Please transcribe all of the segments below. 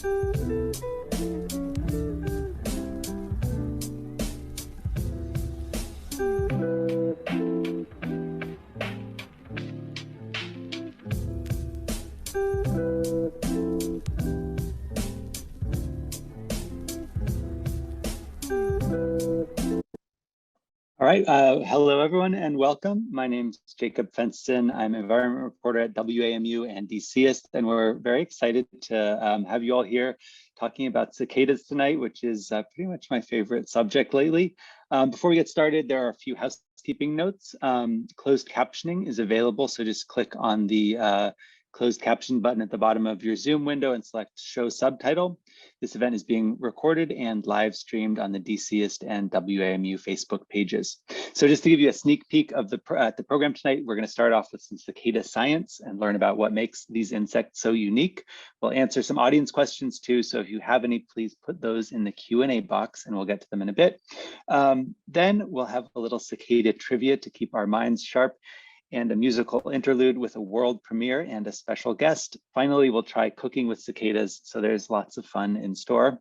All right, hello everyone and welcome. My name is Jacob Fenston. I'm environment reporter at WAMU and DCist, and we're very excited to have you all here talking about cicadas tonight, which is pretty much my favorite subject lately. Before we get started, there are a few housekeeping notes. Closed captioning is available, so just click on the closed caption button at the bottom of your Zoom window and select show subtitle. This event is being recorded and live streamed on the DCist and WAMU Facebook pages. So just to give you a sneak peek of the program tonight, we're going to start off with some cicada science and learn about what makes these insects so unique. We'll answer some audience questions too, so if you have any, please put those in the Q&A box and we'll get to them in a bit. Then we'll have a little cicada trivia to keep our minds sharp, and a musical interlude with a world premiere and a special guest. Finally, we'll try cooking with cicadas, so there's lots of fun in store.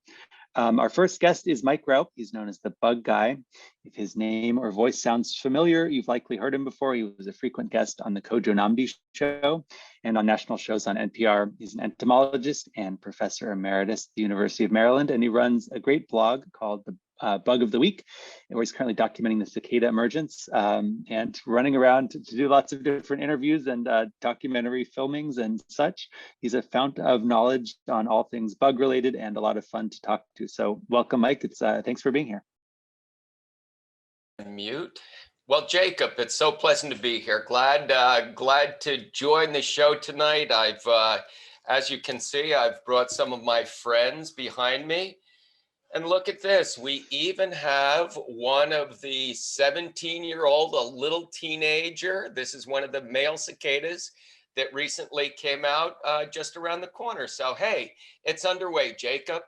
Our first guest is Mike Raupp. He's known as the Bug Guy. If his name or voice sounds familiar, you've likely heard him before. He was a frequent guest on the Kojo Nambi show and on national shows on NPR. He's an entomologist and professor emeritus at the University of Maryland, and he runs a great blog called the Bug of the Week, where he's currently documenting the cicada emergence and running around to do lots of different interviews and documentary filmings and such. He's a fount of knowledge on all things bug related and a lot of fun to talk to. So welcome, Mike. It's thanks for being here. Mute. Well, Jacob, it's so pleasant to be here. Glad to join the show tonight. I've, as you can see, I've brought some of my friends behind me. And look at this, we even have one of the 17-year-old, a little teenager. This is one of the male cicadas that recently came out just around the corner. So, hey, it's underway, Jacob.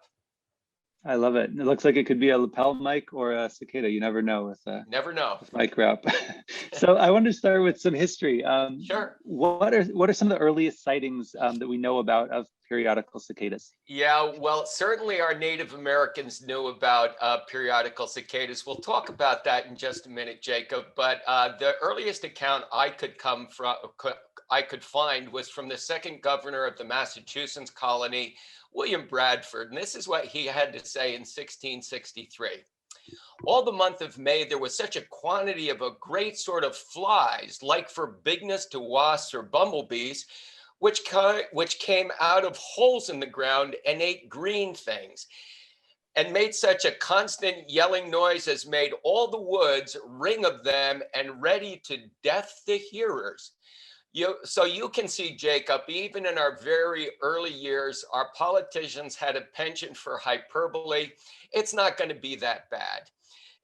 I love it. It looks like it could be a lapel mic or a cicada. You never know with with Mike Raupp. So I wanted to start with some history. Sure. What are some of the earliest sightings that we know about of periodical cicadas? Yeah, well, certainly our Native Americans knew about periodical cicadas. We'll talk about that in just a minute, Jacob. But the earliest account I could find was from the second governor of the Massachusetts colony, William Bradford, and this is what he had to say in 1663. All the month of May, there was such a quantity of a great sort of flies, like for bigness to wasps or bumblebees, which came out of holes in the ground and ate green things, and made such a constant yelling noise as made all the woods ring of them and ready to death the hearers. So you can see, Jacob, even in our very early years, our politicians had a penchant for hyperbole. It's not going to be that bad.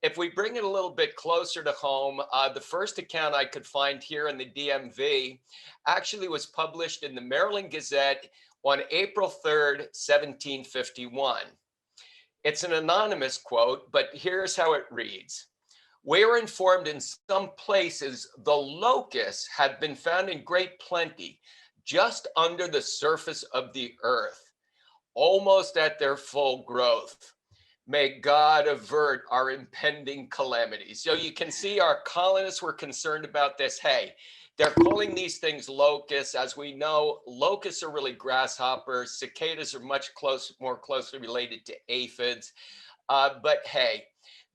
If we bring it a little bit closer to home, the first account I could find here in the DMV actually was published in the Maryland Gazette on April 3rd, 1751. It's an anonymous quote, but here's how it reads. We are informed in some places the locusts have been found in great plenty, just under the surface of the earth, almost at their full growth. May God avert our impending calamity. So you can see our colonists were concerned about this. Hey, they're calling these things locusts. As we know, locusts are really grasshoppers. Cicadas are much more closely related to aphids. But hey,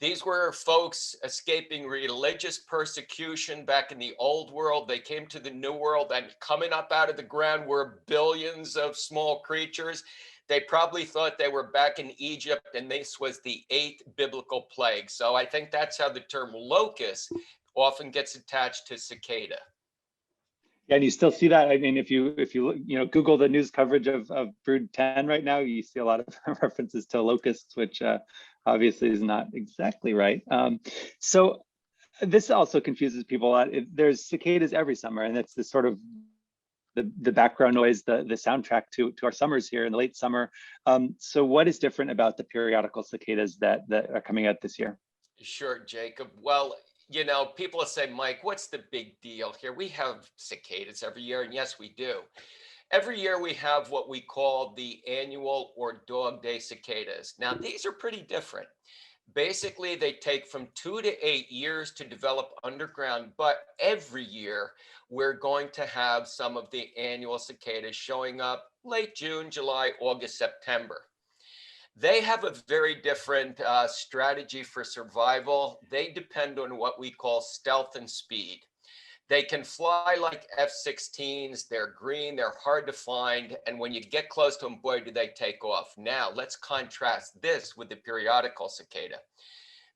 these were folks escaping religious persecution back in the old world. They came to the new world, and coming up out of the ground were billions of small creatures. They probably thought they were back in Egypt, and this was the 8th biblical plague. So I think that's how the term locust often gets attached to cicada. Yeah, and you still see that. I mean, if you Google the news coverage of Brood 10 right now, you see a lot of references to locusts, which obviously is not exactly right. So this also confuses people a lot. There's cicadas every summer, and it's this sort of the background noise, the soundtrack to our summers here in the late summer. So what is different about the periodical cicadas that are coming out this year? Sure, Jacob. Well, people say, Mike, what's the big deal here? We have cicadas every year, and yes, we do. Every year we have what we call the annual or dog day cicadas. Now, these are pretty different. Basically, they take from 2 to 8 years to develop underground, but every year we're going to have some of the annual cicadas showing up late June, July, August, September. They have a very different strategy for survival. They depend on what we call stealth and speed. They can fly like F-16s. They're green, they're hard to find. And when you get close to them, boy, do they take off. Now, let's contrast this with the periodical cicada.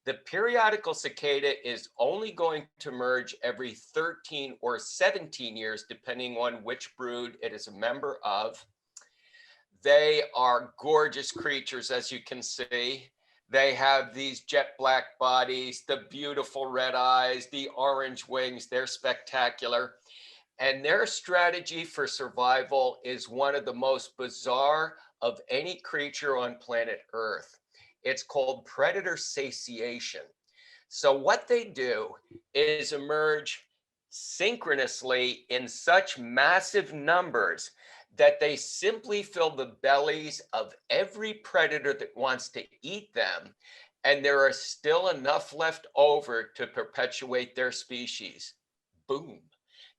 The periodical cicada is only going to emerge every 13 or 17 years, depending on which brood it is a member of. They are gorgeous creatures, as you can see. They have these jet black bodies, the beautiful red eyes, the orange wings. They're spectacular. And their strategy for survival is one of the most bizarre of any creature on planet Earth. It's called predator satiation. So what they do is emerge synchronously in such massive numbers that they simply fill the bellies of every predator that wants to eat them, and there are still enough left over to perpetuate their species. Boom.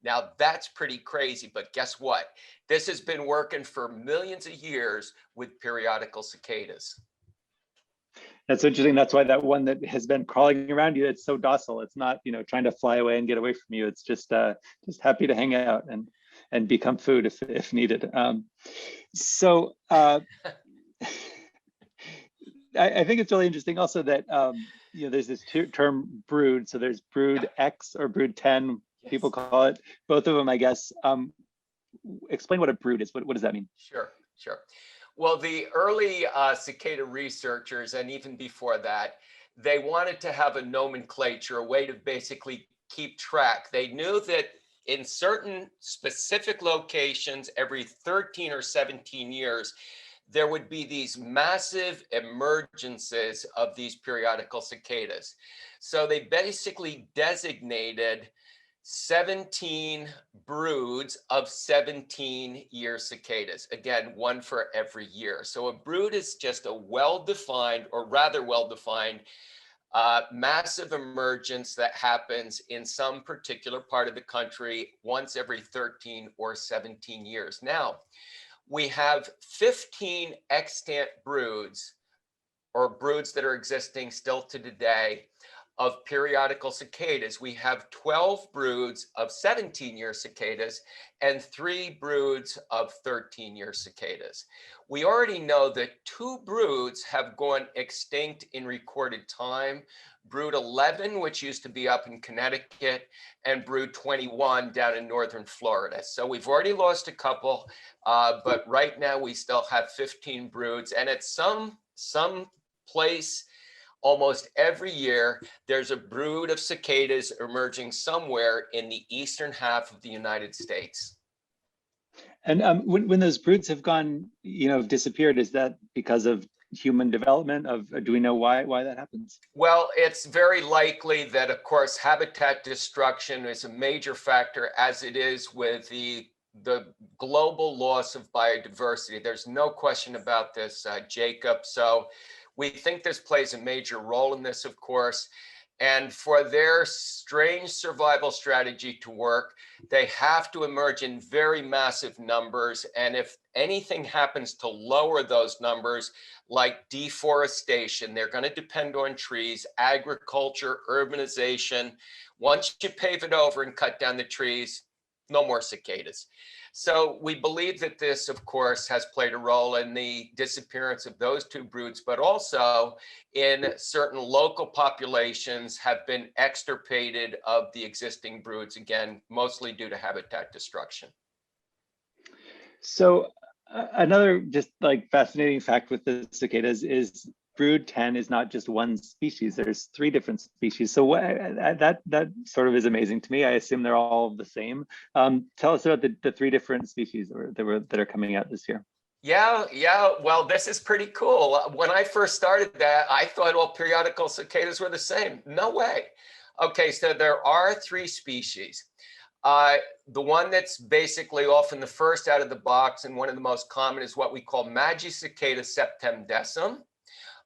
Now that's pretty crazy, but guess what? This has been working for millions of years with periodical cicadas. That's interesting. That's why that one that has been crawling around you, it's so docile. It's not, trying to fly away and get away from you. It's just happy to hang out and become food if needed. I think it's really interesting also that there's this term brood. So there's brood X or brood 10, Yes. People call it. Both of them, I guess. Explain what a brood is. What does that mean? Sure. Well, the early cicada researchers, and even before that, they wanted to have a nomenclature, a way to basically keep track. They knew that in certain specific locations, every 13 or 17 years, there would be these massive emergences of these periodical cicadas. So they basically designated 17 broods of 17-year cicadas. Again, one for every year. So a brood is just a well-defined, or rather well-defined, massive emergence that happens in some particular part of the country once every 13 or 17 years. Now, we have 15 extant broods, or broods that are existing still to today, of periodical cicadas. We have 12 broods of 17-year cicadas and 3 broods of 13-year cicadas. We already know that 2 broods have gone extinct in recorded time. Brood 11, which used to be up in Connecticut, and brood 21 down in northern Florida. So we've already lost a couple, but right now we still have 15 broods, and at some place almost every year, there's a brood of cicadas emerging somewhere in the eastern half of the United States. And when those broods have gone, disappeared, is that because of human development? Do we know why that happens? Well, it's very likely that, of course, habitat destruction is a major factor, as it is with the global loss of biodiversity. There's no question about this, Jacob. So we think this plays a major role in this, of course. And for their strange survival strategy to work, they have to emerge in very massive numbers. And if anything happens to lower those numbers, like deforestation, they're going to depend on trees, agriculture, urbanization. Once you pave it over and cut down the trees, no more cicadas. So we believe that this, of course, has played a role in the disappearance of those 2 broods, but also in certain local populations have been extirpated of the existing broods, again, mostly due to habitat destruction. So another just fascinating fact with the cicadas is brood 10 is not just one species. There's 3 different species. So that sort of is amazing to me. I assume they're all the same. Tell us about the 3 different species that are coming out this year. Yeah. Well, this is pretty cool. When I first started that, I thought all periodical cicadas were the same. No way. Okay, so there are 3 species. The one that's basically often the first out of the box and one of the most common is what we call Cicada septemdecim.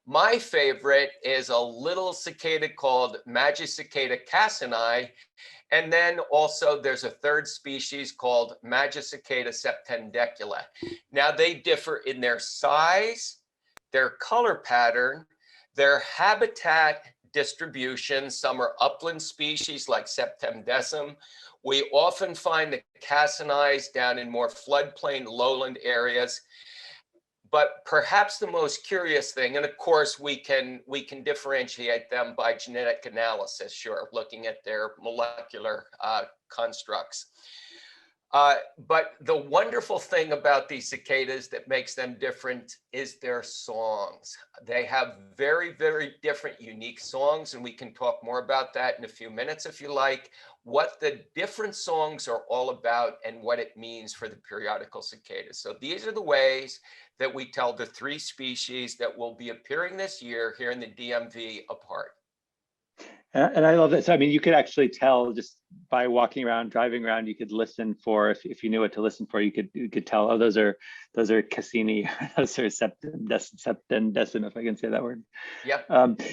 My favorite is a little cicada called Cicada cassini. And then also there's a third species called Cicada septendecula. Now they differ in their size, their color pattern, their habitat distribution. Some are upland species like septemdecim. We often find the cassinis down in more floodplain lowland areas. But perhaps the most curious thing, and of course we can differentiate them by genetic analysis, sure, looking at their molecular constructs. But the wonderful thing about these cicadas that makes them different is their songs. They have very, very different, unique songs, and we can talk more about that in a few minutes if you like, what the different songs are all about and what it means for the periodical cicadas. So these are the ways that we tell the three species that will be appearing this year here in the DMV apart. And I love that. So, I mean, you could actually tell just by walking around, driving around, you could listen for, if you knew what to listen for, you could tell, oh, those are Cassini, those are septendecim, if I can say that word. Yeah.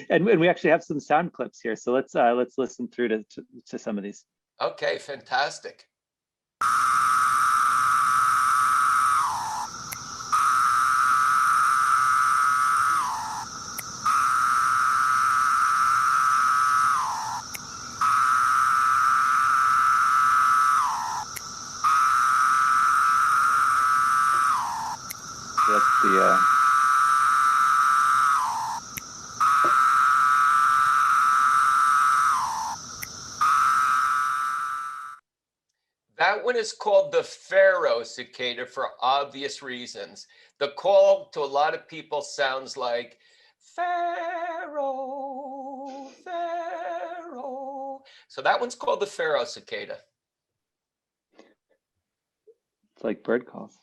And we actually have some sound clips here. So let's listen through to some of these. Okay, fantastic. That one is called the Pharaoh cicada for obvious reasons. The call to a lot of people sounds like Pharaoh, Pharaoh. So that one's called the Pharaoh cicada. It's like bird calls.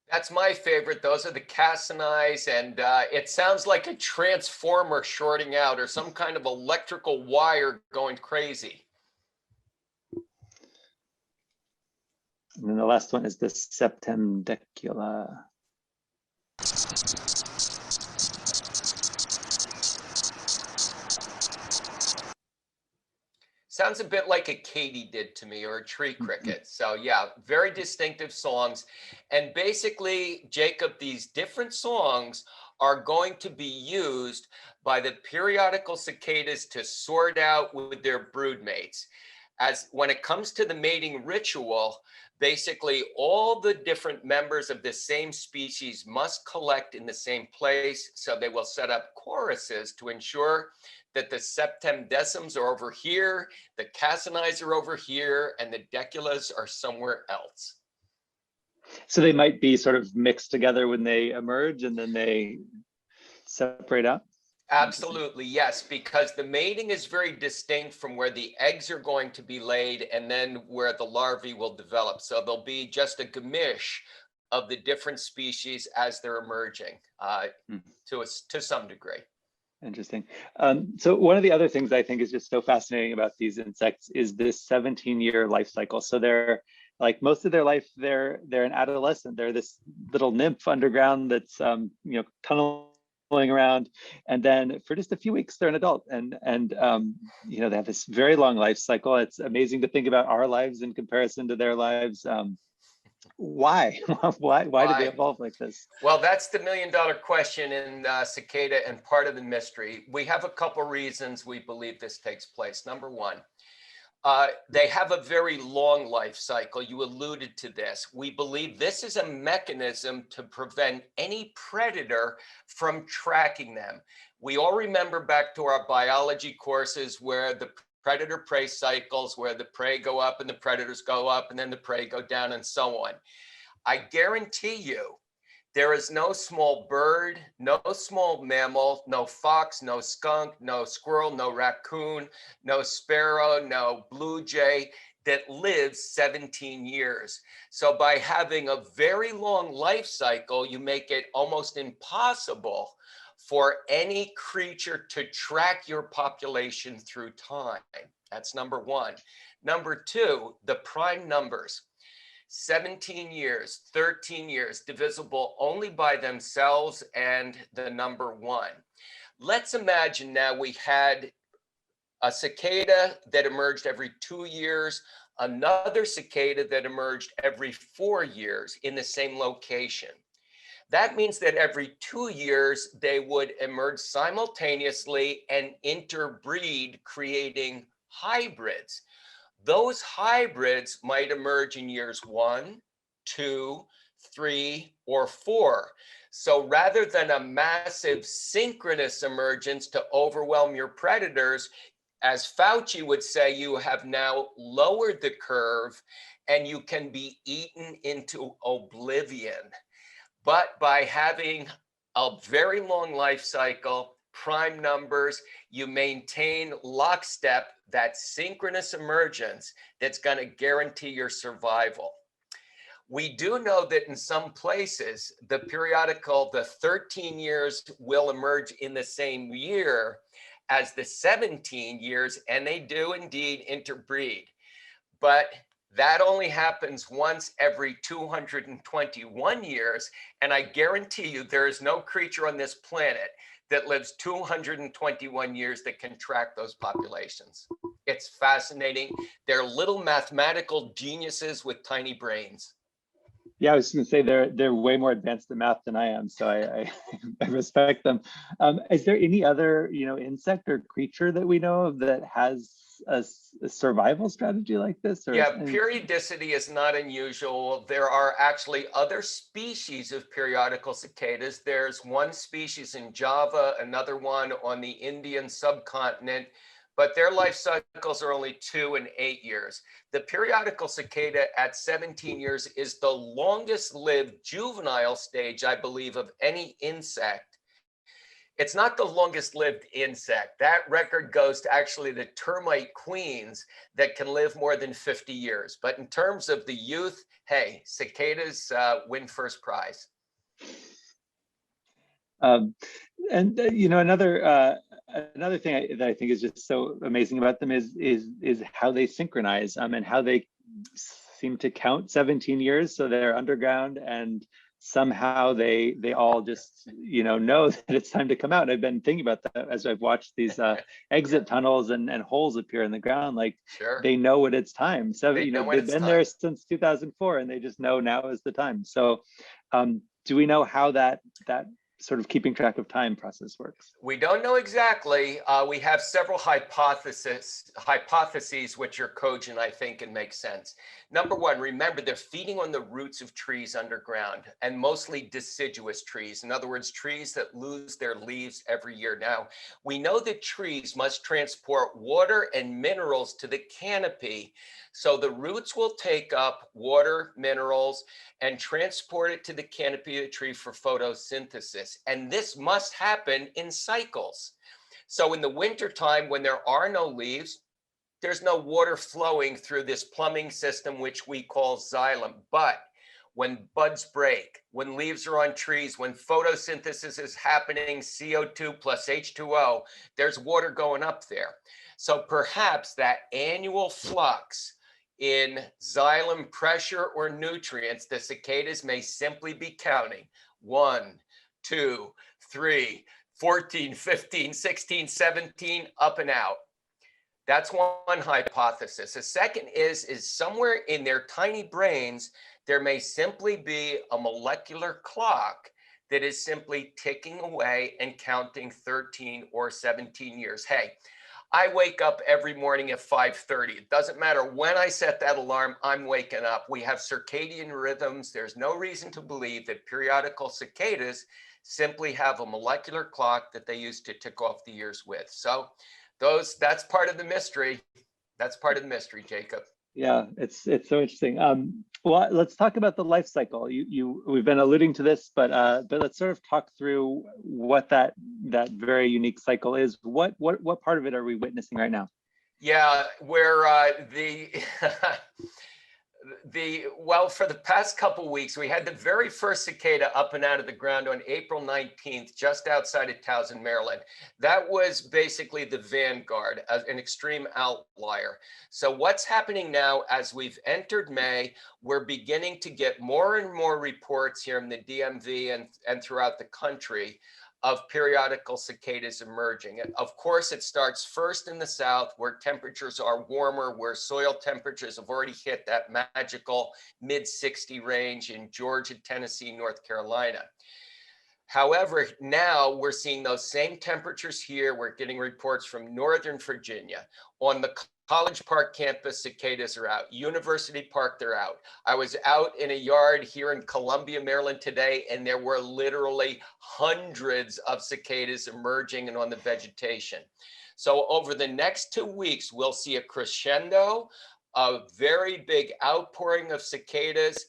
That's my favorite. Those are the cassinis, and it sounds like a transformer shorting out or some kind of electrical wire going crazy. And then the last one is the septendecula. Sounds a bit like a katydid to me, or a tree cricket. So yeah, very distinctive songs. And basically, Jacob, these different songs are going to be used by the periodical cicadas to sort out with their broodmates. As when it comes to the mating ritual, basically all the different members of the same species must collect in the same place. So they will set up choruses to ensure that the septemdecims are over here, the cassinis are over here, and the deculas are somewhere else. So they might be sort of mixed together when they emerge and then they separate out? Absolutely, yes, because the mating is very distinct from where the eggs are going to be laid and then where the larvae will develop. So there'll be just a gamish of the different species as they're emerging to some degree. Interesting. So one of the other things I think is just so fascinating about these insects is this 17-year life cycle. So they're like most of their life, they're an adolescent. They're this little nymph underground that's tunneling around, and then for just a few weeks they're an adult, and they have this very long life cycle. It's amazing to think about our lives in comparison to their lives. Why did they evolve like this? Well, that's the million-dollar question in cicada, and part of the mystery. We have a couple reasons we believe this takes place. Number one, they have a very long life cycle. You alluded to this. We believe this is a mechanism to prevent any predator from tracking them. We all remember back to our biology courses where the predator-prey cycles, where the prey go up and the predators go up and then the prey go down and so on. I guarantee you There is no small bird, no small mammal, no fox, no skunk, no squirrel, no raccoon, no sparrow, no blue jay that lives 17 years. So by having a very long life cycle, you make it almost impossible for any creature to track your population through time. That's number one. Number two, the prime numbers. 17 years, 13 years, divisible only by themselves and the number one. Let's imagine now we had a cicada that emerged every 2 years, another cicada that emerged every 4 years in the same location. That means that every 2 years, they would emerge simultaneously and interbreed, creating hybrids. Those hybrids might emerge in years 1, 2, 3, or 4. So rather than a massive synchronous emergence to overwhelm your predators, as Fauci would say, you have now lowered the curve and you can be eaten into oblivion. But by having a very long life cycle, prime numbers, you maintain lockstep, that synchronous emergence that's going to guarantee your survival. We do know that in some places, the 13 years will emerge in the same year as the 17 years, and they do indeed interbreed. But that only happens once every 221 years. And I guarantee you, there is no creature on this planet that lives 221 years that can track those populations. It's fascinating. They're little mathematical geniuses with tiny brains. Yeah, I was going to say they're way more advanced in math than I am, so I I respect them. Is there any other insect or creature that we know of that has a survival strategy like this? Or yeah, periodicity is not unusual. There are actually other species of periodical cicadas. There's one species in Java, another one on the Indian subcontinent, but their life cycles are only 2 and 8 years. The periodical cicada at 17 years is the longest lived juvenile stage, I believe, of any insect. It's not the longest lived insect. That record goes to actually the termite queens that can live more than 50 years. But in terms of the youth, hey, cicadas win first prize. And another thing that I think is just so amazing about them is how they synchronize and how they seem to count 17 years. So they're underground and somehow they all just know that it's time to come out. And I've been thinking about that as I've watched these exit tunnels and holes appear in the ground. Like Sure. They know when it's time. So they've been there since 2004 and they just know now is the time. So do we know how that sort of keeping track of time process works? We don't know exactly. We have several hypotheses which are cogent, I think, and make sense. Number one, remember they're feeding on the roots of trees underground, and mostly deciduous trees. In other words, trees that lose their leaves every year. Now, we know that trees must transport water and minerals to the canopy. So the roots will take up water, minerals, and transport it to the canopy of the tree for photosynthesis. And this must happen in cycles. So in the wintertime, when there are no leaves, there's no water flowing through this plumbing system, which we call xylem. But when buds break, when leaves are on trees, when photosynthesis is happening, CO2 plus H2O, there's water going up there. So perhaps that annual flux in xylem pressure or nutrients, the cicadas may simply be counting 1, 2, 3, 14, 15, 16, 17, up and out. That's one hypothesis. A second is somewhere in their tiny brains, there may simply be a molecular clock that is simply ticking away and counting 13 or 17 years. Hey, I wake up every morning at 5:30. It doesn't matter when I set that alarm, I'm waking up. We have circadian rhythms. There's no reason to believe that periodical cicadas simply have a molecular clock that they use to tick off the years with. So that's part of the mystery. That's part of the mystery, Jacob. Yeah, it's so interesting. Well, let's talk about the life cycle. We've been alluding to this, but let's sort of talk through what that very unique cycle is. What part of it are we witnessing right now? Yeah, where well, for the past couple weeks, we had the very first cicada up and out of the ground on April 19th, just outside of Towson, Maryland. That was basically the vanguard, an extreme outlier. So what's happening now as we've entered May, we're beginning to get more and more reports here in the DMV and throughout the country of periodical cicadas emerging. Of course, it starts first in the south where temperatures are warmer, where soil temperatures have already hit that magical mid-60 range in Georgia, Tennessee, North Carolina. However, now we're seeing those same temperatures here. We're getting reports from Northern Virginia. On the College Park campus, cicadas are out. University Park, they're out. I was out in a yard here in Columbia, Maryland today, and there were literally hundreds of cicadas emerging and on the vegetation. So over the next 2 weeks, we'll see a crescendo, a very big outpouring of cicadas.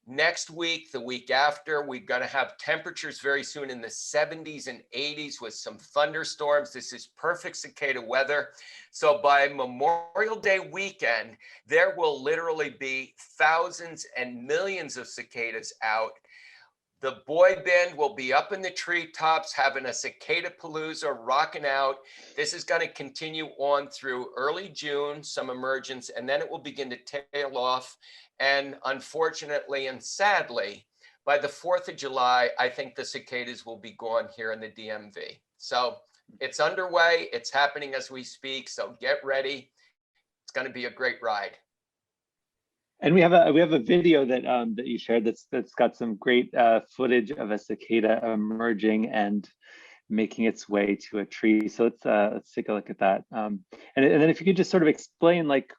Next week, the week after, we're going to have temperatures very soon in the 70s and 80s with some thunderstorms. This is perfect cicada weather. So by Memorial Day weekend, there will literally be thousands and millions of cicadas out. The boy band will be up in the treetops having a cicada palooza, rocking out. This is going to continue on through early June, some emergence, and then it will begin to tail off. And unfortunately and sadly, by the 4th of July, I think the cicadas will be gone here in the DMV. So it's underway. It's happening as we speak. So get ready. It's going to be a great ride. And we have a video that that you shared that's got some great footage of a cicada emerging and making its way to a tree. So let's take a look at that. And then if you could just sort of explain, like,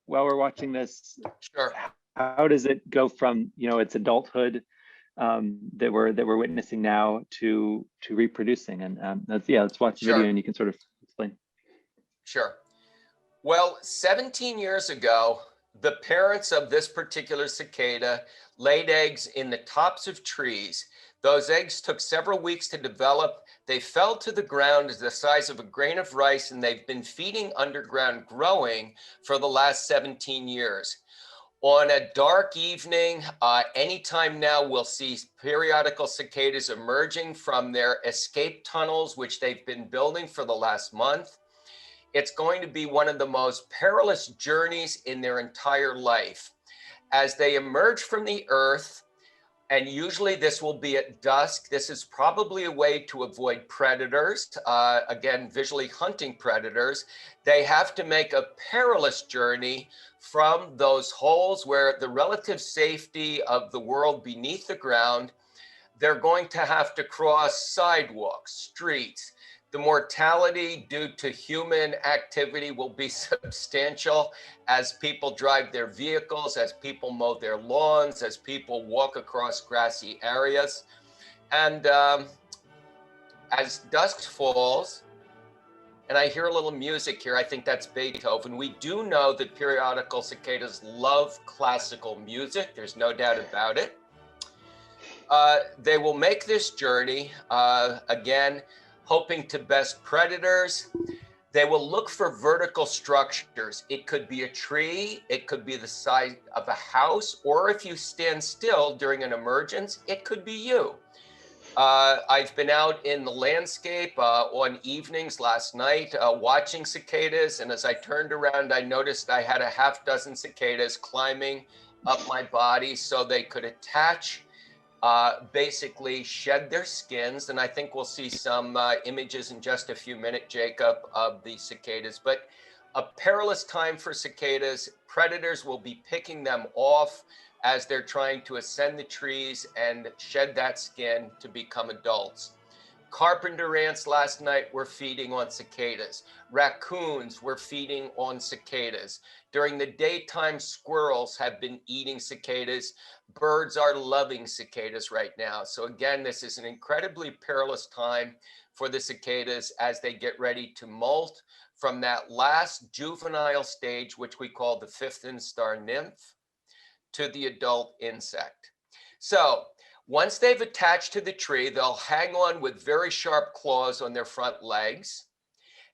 while we're watching this, Sure. How does it go from its adulthood that we're witnessing now to reproducing? And let's watch the video and you can sort of explain. Sure. Well, 17 years ago, the parents of this particular cicada laid eggs in the tops of trees. Those eggs took several weeks to develop. They fell to the ground as the size of a grain of rice, and they've been feeding underground growing for the last 17 years. On a dark evening, anytime now, we'll see periodical cicadas emerging from their escape tunnels, which they've been building for the last month. It's going to be one of the most perilous journeys in their entire life. As they emerge from the earth, and usually this will be at dusk, this is probably a way to avoid predators, again, visually hunting predators. They have to make a perilous journey from those holes where the relative safety of the world beneath the ground. They're going to have to cross sidewalks, streets. The mortality due to human activity will be substantial as people drive their vehicles, as people mow their lawns, as people walk across grassy areas. And as dusk falls, and I hear a little music here, I think that's Beethoven. We do know that periodical cicadas love classical music. There's no doubt about it. They will make this journey, again, hoping to best predators. They will look for vertical structures. It could be a tree, it could be the size of a house, or if you stand still during an emergence, it could be you. I've been out in the landscape on evenings last night watching cicadas, and as I turned around, I noticed I had a half dozen cicadas climbing up my body so they could attach, basically shed their skins. And I think we'll see some images in just a few minutes, Jacob, of the cicadas. But a perilous time for cicadas. Predators will be picking them off as they're trying to ascend the trees and shed that skin to become adults. Carpenter ants last night were feeding on cicadas. Raccoons were feeding on cicadas. During the daytime, squirrels have been eating cicadas. Birds are loving cicadas right now. So again, this is an incredibly perilous time for the cicadas as they get ready to molt from that last juvenile stage, which we call the fifth instar nymph, to the adult insect. So once they've attached to the tree, they'll hang on with very sharp claws on their front legs.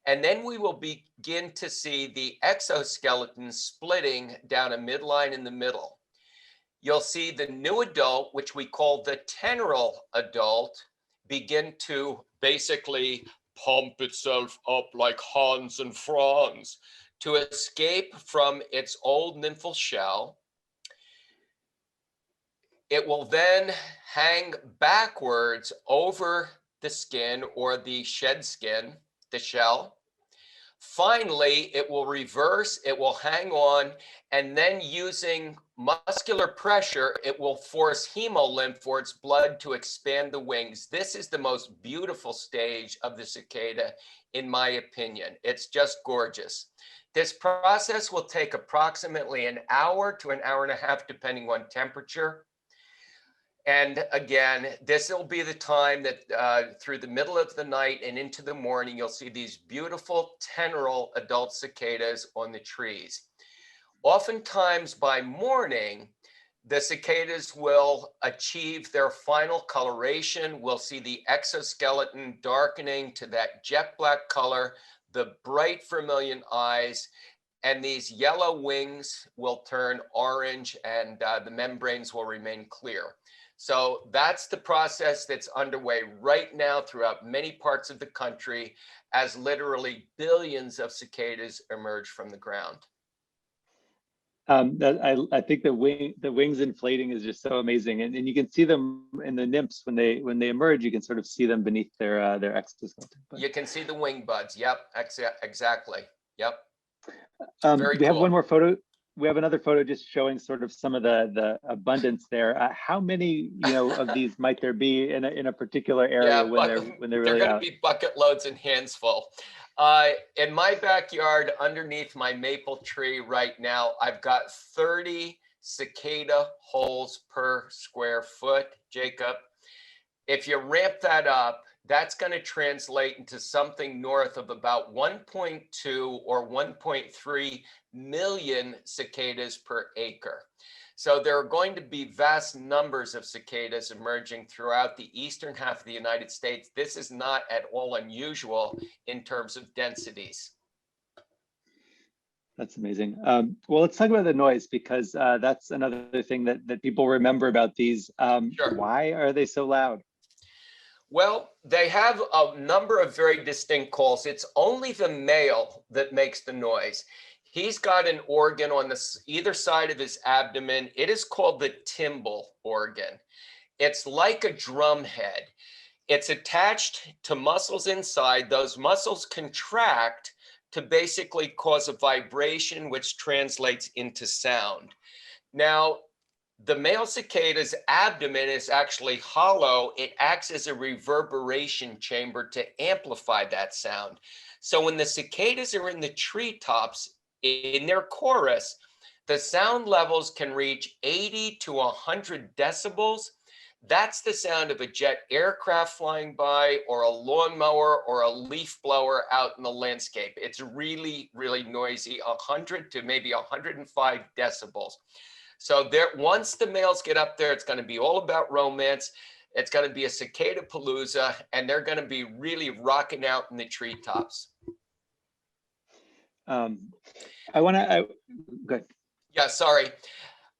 And then we will begin to see the exoskeleton splitting down a midline in the middle. You'll see the new adult, which we call the teneral adult, begin to basically pump itself up like Hans and Franz to escape from its old nymphal shell. It will then hang backwards over the skin or the shed skin, the shell. Finally, it will reverse, it will hang on, and then using muscular pressure, it will force hemolymph or its blood to expand the wings. This is the most beautiful stage of the cicada, in my opinion. It's just gorgeous. This process will take approximately an hour to an hour and a half, depending on temperature. And again, this will be the time that through the middle of the night and into the morning, you'll see these beautiful teneral adult cicadas on the trees. Oftentimes by morning, the cicadas will achieve their final coloration. We'll see the exoskeleton darkening to that jet black color, the bright vermilion eyes, and these yellow wings will turn orange and the membranes will remain clear. So that's the process that's underway right now throughout many parts of the country as literally billions of cicadas emerge from the ground. I think the wings inflating is just so amazing, and you can see them in the nymphs when they emerge. You can sort of see them beneath their exoskeleton. But you can see the wing buds. Yep, exactly. Yep. Very we cool. Have one more photo. We have another photo just showing sort of some of the abundance there. How many of these might there be in a particular area when they're really going out? to be bucket loads and hands full. In my backyard, underneath my maple tree right now, I've got 30 cicada holes per square foot, Jacob. If you ramp that up, that's going to translate into something north of about 1.2 or 1.3 million cicadas per acre. So there are going to be vast numbers of cicadas emerging throughout the eastern half of the United States. This is not at all unusual in terms of densities. That's amazing. Well, let's talk about the noise, because that's another thing that people remember about these. Sure. Why are they so loud? Well, they have a number of very distinct calls. It's only the male that makes the noise. He's got an organ on either side of his abdomen. It is called the timbal organ. It's like a drum head. It's attached to muscles inside. Those muscles contract to basically cause a vibration, which translates into sound. Now, the male cicada's abdomen is actually hollow. It acts as a reverberation chamber to amplify that sound. So when the cicadas are in the treetops, in their chorus, the sound levels can reach 80 to 100 decibels. That's the sound of a jet aircraft flying by, or a lawnmower, or a leaf blower out in the landscape. It's really, really noisy, 100 to maybe 105 decibels. So once the males get up there, it's going to be all about romance. It's going to be a cicada palooza, and they're going to be really rocking out in the treetops. Good. Yeah, sorry.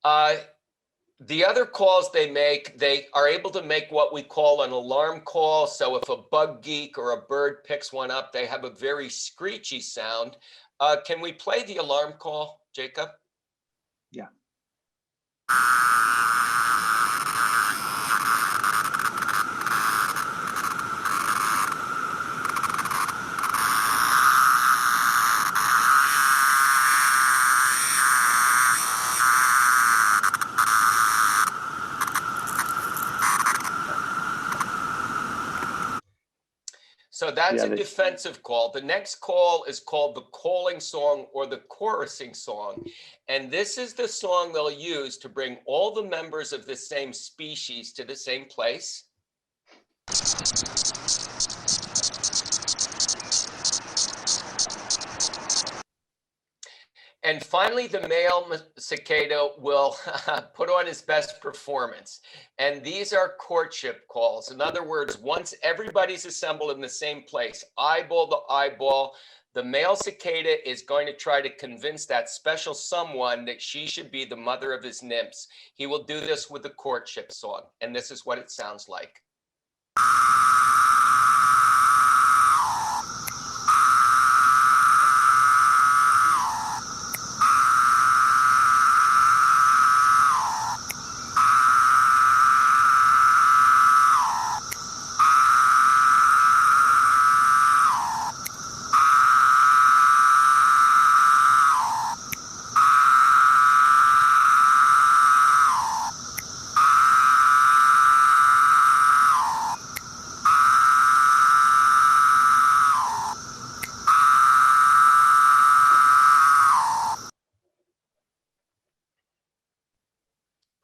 The other calls they make, they are able to make what we call an alarm call. So if a bug geek or a bird picks one up, they have a very screechy sound. Can we play the alarm call, Jacob? Yeah. So that's Yeah, a defensive call. The next call is called the calling song or the chorusing song. And this is the song they'll use to bring all the members of the same species to the same place. And finally, the male cicada will put on his best performance. And these are courtship calls. In other words, once everybody's assembled in the same place, eyeball to eyeball, the male cicada is going to try to convince that special someone that she should be the mother of his nymphs. He will do this with the courtship song. And this is what it sounds like.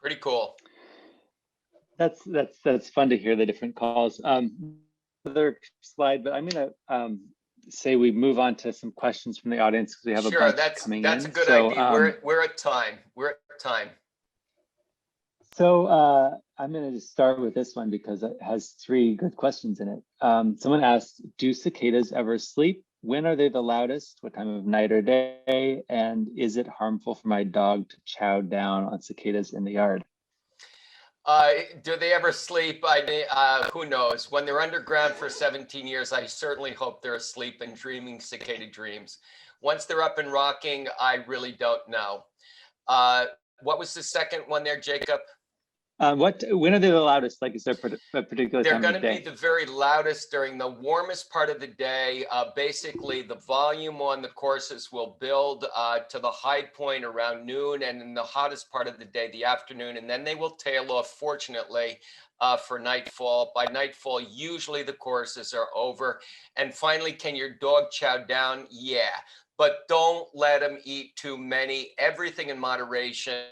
Pretty cool. That's fun to hear the different calls. Another slide, but I'm gonna say we move on to some questions from the audience because we have a bunch coming in. That's a good idea. We're at time. We're at time. So I'm going to just start with this one because it has 3 good questions in it. Someone asked, do cicadas ever sleep? When are they the loudest? What time of night or day? And is it harmful for my dog to chow down on cicadas in the yard? Do they ever sleep? Who knows? When they're underground for 17 years, I certainly hope they're asleep and dreaming cicada dreams. Once they're up and rocking, I really don't know. What was the second one there, Jacob? When are they the loudest? Like, is there a particular They're time going of to day? be the very loudest during the warmest part of the day. Basically, the volume on the courses will build to the high point around noon, and in the hottest part of the day, the afternoon, and then they will tail off, fortunately, for nightfall. By nightfall, usually the courses are over. And finally, can your dog chow down? Yeah, but don't let him eat too many. Everything in moderation.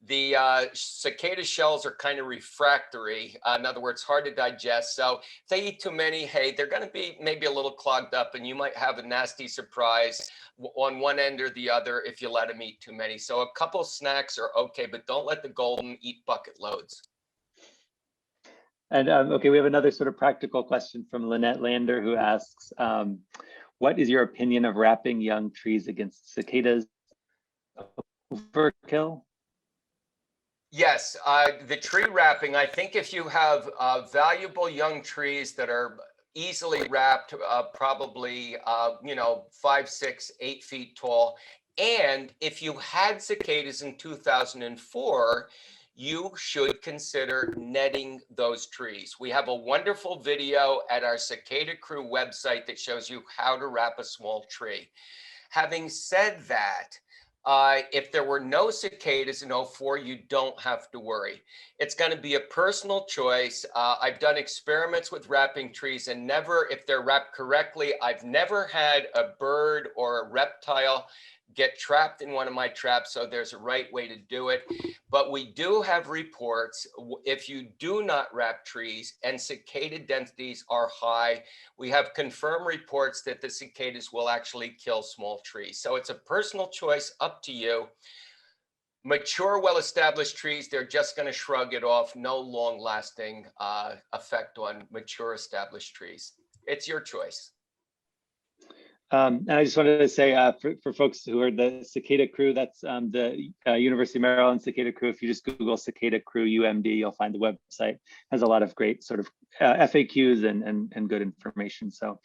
The cicada shells are kind of refractory. In other words, hard to digest. So if they eat too many, hey, they're going to be maybe a little clogged up, and you might have a nasty surprise on one end or the other if you let them eat too many. So a couple snacks are okay, but don't let the golden eat bucket loads. And okay, we have another sort of practical question from Lynette Lander, who asks, what is your opinion of wrapping young trees against cicadas? Overkill? Yes, the tree wrapping, I think if you have valuable young trees that are easily wrapped, probably, 5, 6, 8 feet tall, and if you had cicadas in 2004, you should consider netting those trees. We have a wonderful video at our Cicada Crew website that shows you how to wrap a small tree. Having said that, if there were no cicadas in 04, you don't have to worry. It's going to be a personal choice. I've done experiments with wrapping trees, and never, if they're wrapped correctly, I've never had a bird or a reptile get trapped in one of my traps. So there's a right way to do it. But we do have reports, if you do not wrap trees and cicada densities are high, we have confirmed reports that the cicadas will actually kill small trees. So it's a personal choice, up to you. Mature, well-established trees, they're just going to shrug it off. No long-lasting effect on mature, established trees. It's your choice. And I just wanted to say for folks who are the Cicada Crew, that's the University of Maryland Cicada Crew. If you just Google Cicada Crew UMD, you'll find the website. It has a lot of great sort of FAQs and good information. So,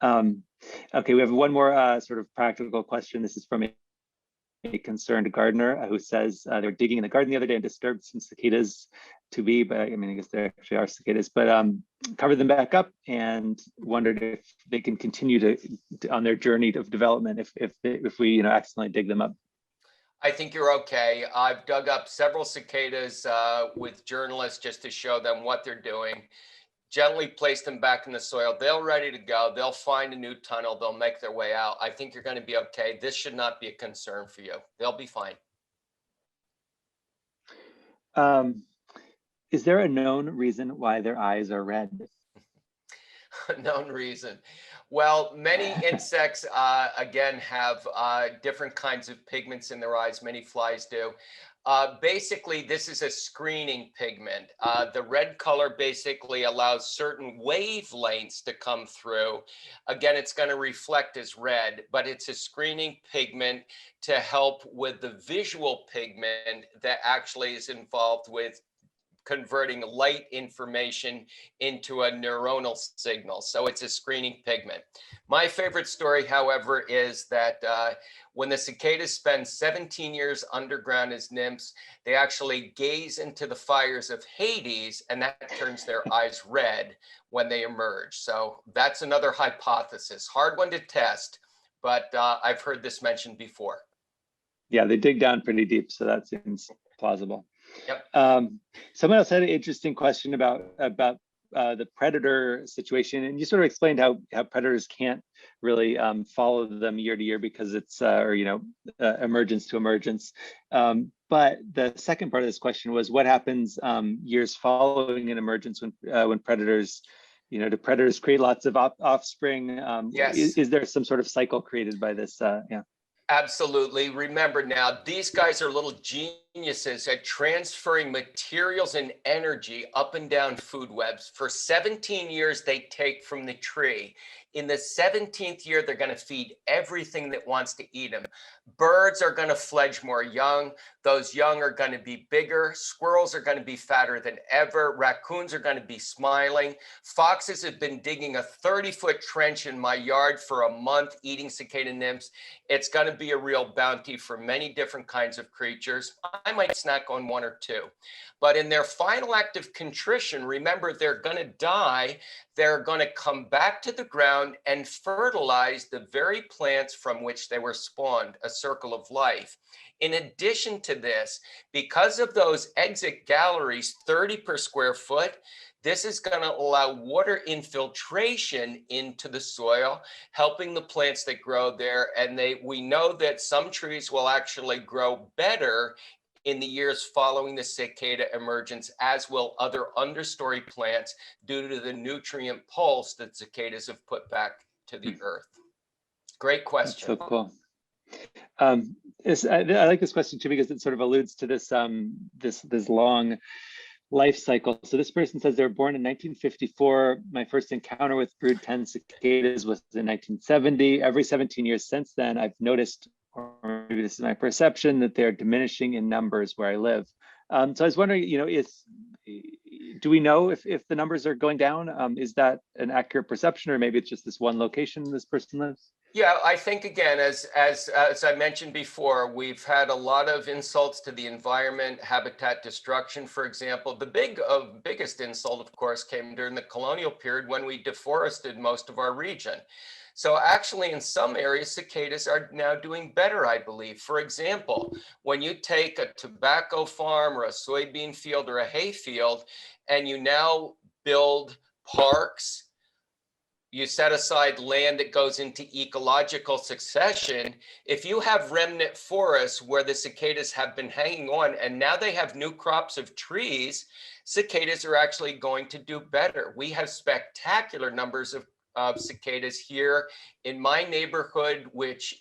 okay, we have one more sort of practical question. This is from a concerned gardener who says they were digging in the garden the other day and disturbed some cicadas to be, but I mean, I guess there actually are cicadas, but covered them back up and wondered if they can continue to on their journey of development if we accidentally dig them up. I think you're okay. I've dug up several cicadas with journalists just to show them what they're doing. gently place them back in the soil. They're ready to go. They'll find a new tunnel. They'll make their way out. I think you're going to be okay. This should not be a concern for you. They'll be fine. Is there a known reason why their eyes are red? Known reason. Well, many insects, again, have different kinds of pigments in their eyes. Many flies do. Basically, this is a screening pigment. The red color basically allows certain wavelengths to come through. Again, it's going to reflect as red, but it's a screening pigment to help with the visual pigment that actually is involved with converting light information into a neuronal signal. So it's a screening pigment. My favorite story, however, is that when the cicadas spend 17 years underground as nymphs, they actually gaze into the fires of Hades, and that turns their eyes red when they emerge. So that's another hypothesis. Hard one to test, but I've heard this mentioned before. Yeah, they dig down pretty deep, so that seems plausible. Yep. Someone else had an interesting question about the predator situation, and you sort of explained how predators can't really follow them year to year because it's emergence to emergence. But the second part of this question was what happens years following an emergence when predators, do predators create lots of offspring? Yes. Is there some sort of cycle created by this? Yeah. Absolutely. Remember now, these guys are little geniuses at transferring materials and energy up and down food webs. For 17 years, they take from the tree. In the 17th year, they're going to feed everything that wants to eat them. Birds are going to fledge more young. Those young are going to be bigger. Squirrels are going to be fatter than ever. Raccoons are going to be smiling. Foxes have been digging a 30-foot trench in my yard for a month, eating cicada nymphs. It's going to be a real bounty for many different kinds of creatures. I might snack on one or two. But in their final act of contrition, remember, they're going to die. They're going to come back to the ground and fertilize the very plants from which they were spawned, a circle of life. In addition to this, because of those exit galleries, 30 per square foot, this is going to allow water infiltration into the soil, helping the plants that grow there. And we know that some trees will actually grow better in the years following the cicada emergence, as will other understory plants due to the nutrient pulse that cicadas have put back to the earth. Great question. That's so cool. I like this question too because it sort of alludes to this this long life cycle. So this person says they were born in 1954. My first encounter with brood 10 cicadas was in 1970. Every 17 years since then, I've noticed, or maybe this is my perception, that they're diminishing in numbers where I live. So I was wondering, do we know if the numbers are going down? Is that an accurate perception, or maybe it's just this one location this person lives? Yeah, I think again, as I mentioned before, we've had a lot of insults to the environment, habitat destruction, for example. The biggest insult, of course, came during the colonial period when we deforested most of our region. So actually, in some areas, cicadas are now doing better, I believe. For example, when you take a tobacco farm or a soybean field or a hay field, and you now build parks, you set aside land that goes into ecological succession. If you have remnant forests where the cicadas have been hanging on and now they have new crops of trees, cicadas are actually going to do better. We have spectacular numbers of cicadas here in my neighborhood, which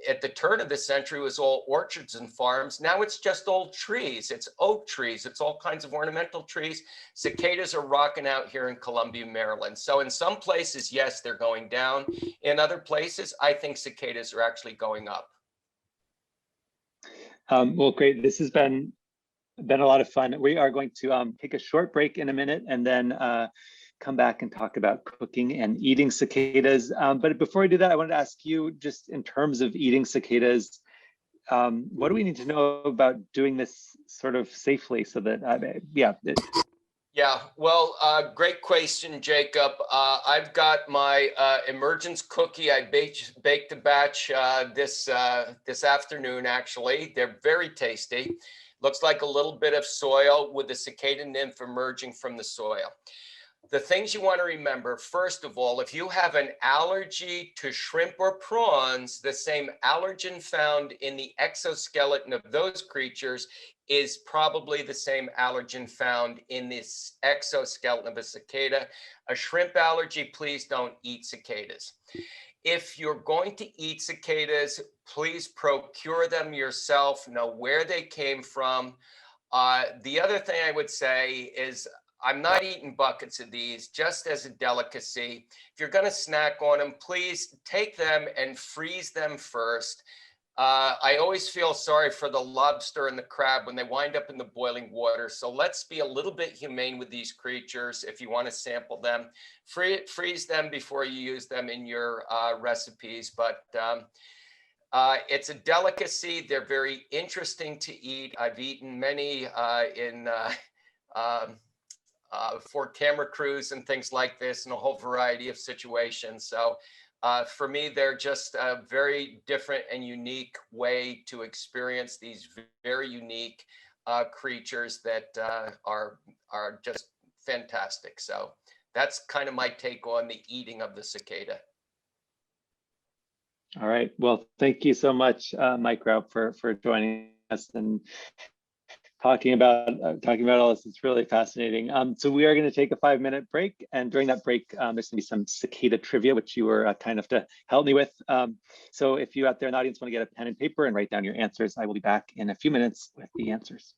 at the turn of the century was all orchards and farms. Now it's just old trees. It's oak trees. It's all kinds of ornamental trees. Cicadas are rocking out here in Columbia, Maryland. So in some places, yes, they're going down. In other places, I think cicadas are actually going up. Well, great. This has been a lot of fun. We are going to take a short break in a minute and then come back and talk about cooking and eating cicadas. But before I do that, I wanted to ask you, just in terms of eating cicadas, what do we need to know about doing this sort of safely so that, Yeah, well, great question, Jacob. I've got my emergence cookie. I baked a batch this afternoon, actually. They're very tasty. Looks like a little bit of soil with the cicada nymph emerging from the soil. The things you want to remember, first of all, if you have an allergy to shrimp or prawns, the same allergen found in the exoskeleton of those creatures is probably the same allergen found in this exoskeleton of a cicada. A shrimp allergy, please don't eat cicadas. If you're going to eat cicadas, please procure them yourself, know where they came from. The other thing I would say is I'm not eating buckets of these, just as a delicacy. If you're going to snack on them, please take them and freeze them first. I always feel sorry for the lobster and the crab when they wind up in the boiling water. So let's be a little bit humane with these creatures. If you want to sample them, freeze them before you use them in your recipes. But it's a delicacy. They're very interesting to eat. I've eaten many for camera crews and things like this in a whole variety of situations. So for me, they're just a very different and unique way to experience these very unique creatures that are just fantastic. So that's kind of my take on the eating of the cicada. All right. Well, thank you so much, Mike Raupp, for joining us and talking about all this. It's really fascinating. So we are going to take a 5-minute break, and during that break, there's going to be some cicada trivia, which you were kind enough to help me with. So if you out there in the audience want to get a pen and paper and write down your answers, I will be back in a few minutes with the answers.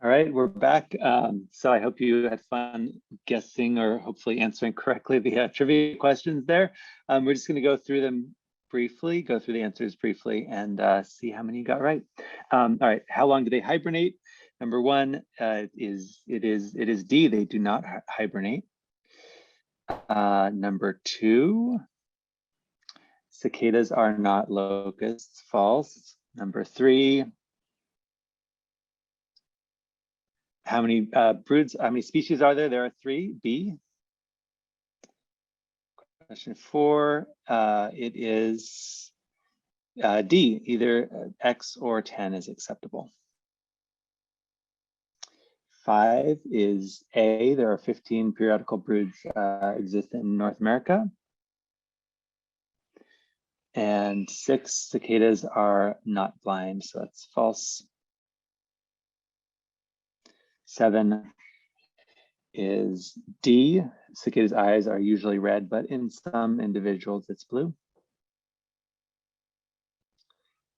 All right, we're back. So I hope you had fun guessing or hopefully answering correctly the trivia questions there. We're just going to go through them briefly, go through the answers briefly, and see how many you got right. All right, how long do they hibernate? Number one it is D. They do not hibernate. Number two, cicadas are not locusts. False. Number three. How many broods, how many species are there? There are 3, B. Question 4, it is D, either X or 10 is acceptable. 5 is A, there are 15 periodical broods exist in North America. And 6, cicadas are not blind, so that's false. 7 is D. Cicada's eyes are usually red, but in some individuals it's blue.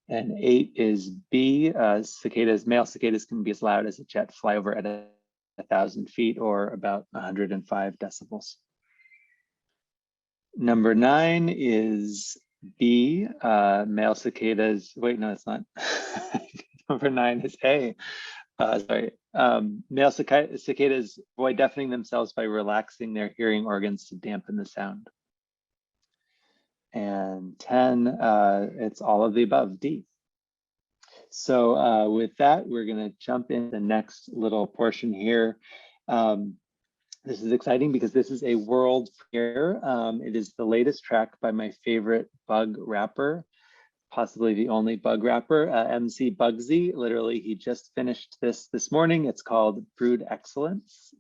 And 8 is B. Male cicadas can be as loud as a jet flyover at 1,000 feet or about 105 decibels. Number 9 is B. Male cicadas, wait, no, it's not. Number 9 is A. Male cicadas avoid deafening themselves by relaxing their hearing organs to dampen the sound. And 10, it's all of the above, D. So with that, we're going to jump in the next little portion here. This is exciting because this is a world premiere. It is the latest track by my favorite bug rapper, possibly the only bug rapper, MC Bugsy. Literally, he just finished this morning. It's called Brood Excellence.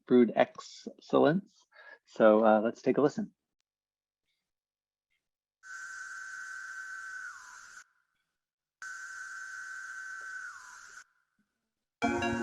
So let's take a listen.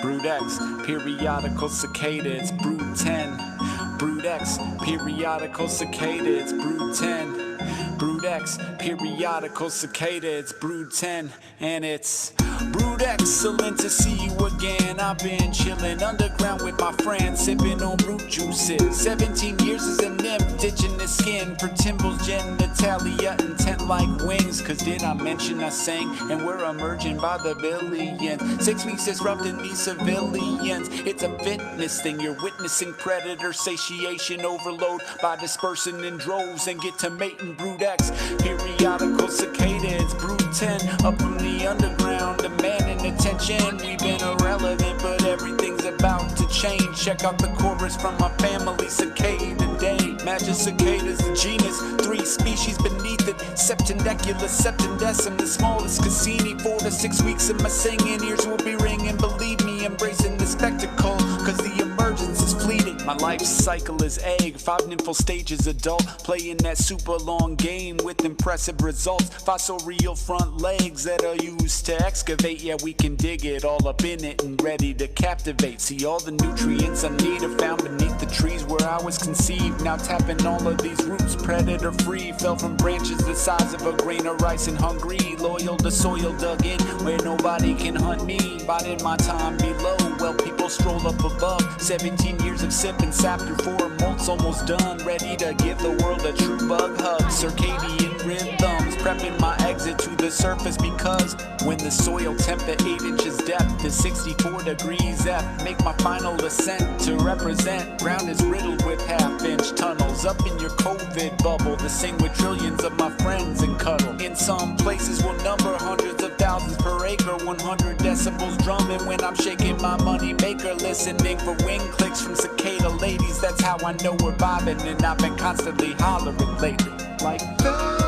Brood X, periodical cicada, it's brood 10. Brood X, periodical cicada, it's brood 10. Brood X, periodical cicada, it's brood 10, and it's brood excellent to see you again. I've been chilling underground with my friends, sipping on root juices. 17 years as a nymph, ditching the skin for Timble's genitalia, intent like wings. Cause did I mention I sang, and we're emerging by the billions. 6 weeks disrupting these civilians. It's a fitness thing, you're witnessing predator satiation overload by dispersing in droves and get to mating. Brood X, periodical cicada, it's brood 10. Up from the underground, demanding attention. We've been irrelevant, but everything's about to change. Check out the chorus from my family, Cicada Day. Magic cicadas, the genus, 3 species beneath the with septendeculus, septendecim, the smallest Cassini. 4 to 6 weeks of my singing, ears will be ringing. Believe me, embracing the spectacle, cause the emergence is fleeting. My life cycle is egg, 5 nymphal stages adult, playing that super long game with impressive results. Fossorial front legs that are used to excavate. Yeah, we can dig it all up in it and ready to captivate. See, all the nutrients I need are found beneath the trees where I was conceived. Now tapping all of these roots, predator free. Fell from branches the size of a grain of rice and hungry. Loyal to soil dug in where nobody can hunt me. Biding my time below, well, people stroll up above. 17 years of sipping sap through 4 months, almost done. Ready to give the world a true bug hug. Circadian rhythms, prepping my exit to the surface, because when the soil temp at 8 inches depth is 64 degrees F, make my final ascent to represent. Ground is riddled with half-inch tunnels. Up in your COVID bubble to sing with trillions of my friends and cuddle. In some places we'll number hundreds of thousands per acre. 100 decibels drumming when I'm shaking my money maker. Listening for wing clicks from cicada ladies. That's how I know we're vibing, and I've been constantly hollering lately. Like Pharaoh.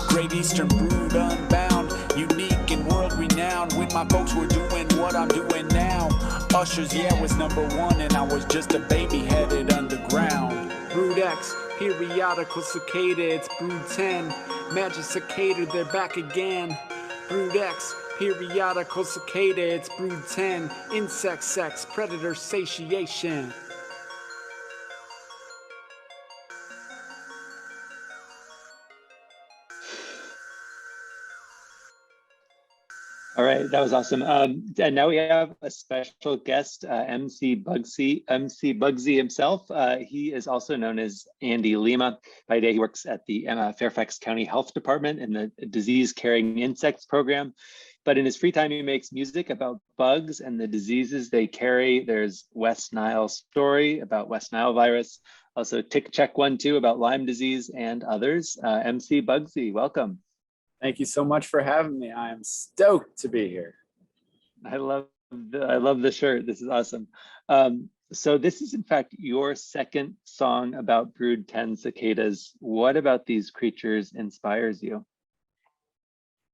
Great Eastern brood unbound, unique and world renowned. When my folks were doing what I'm doing now. Ushers, yeah, was #1, and I was just a baby headed underground. Brood X, periodical cicada, it's brood 10. Magic cicada, they're back again. Brood X, periodical cicada, it's brood 10. Insect sex, predator satiation. All right, that was awesome. And now we have a special guest, MC Bugsy himself. He is also known as Andy Lima. By day, he works at the Fairfax County Health Department in the Disease Carrying Insects program. But in his free time, he makes music about bugs and the diseases they carry. There's West Nile Story about West Nile virus, also Tick Check 1-2 about Lyme disease, and others. MC Bugsy, welcome. Thank you so much for having me. I am stoked to be here. I love the shirt. This is awesome. So this is in fact your second song about brood 10 cicadas. What about these creatures inspires you?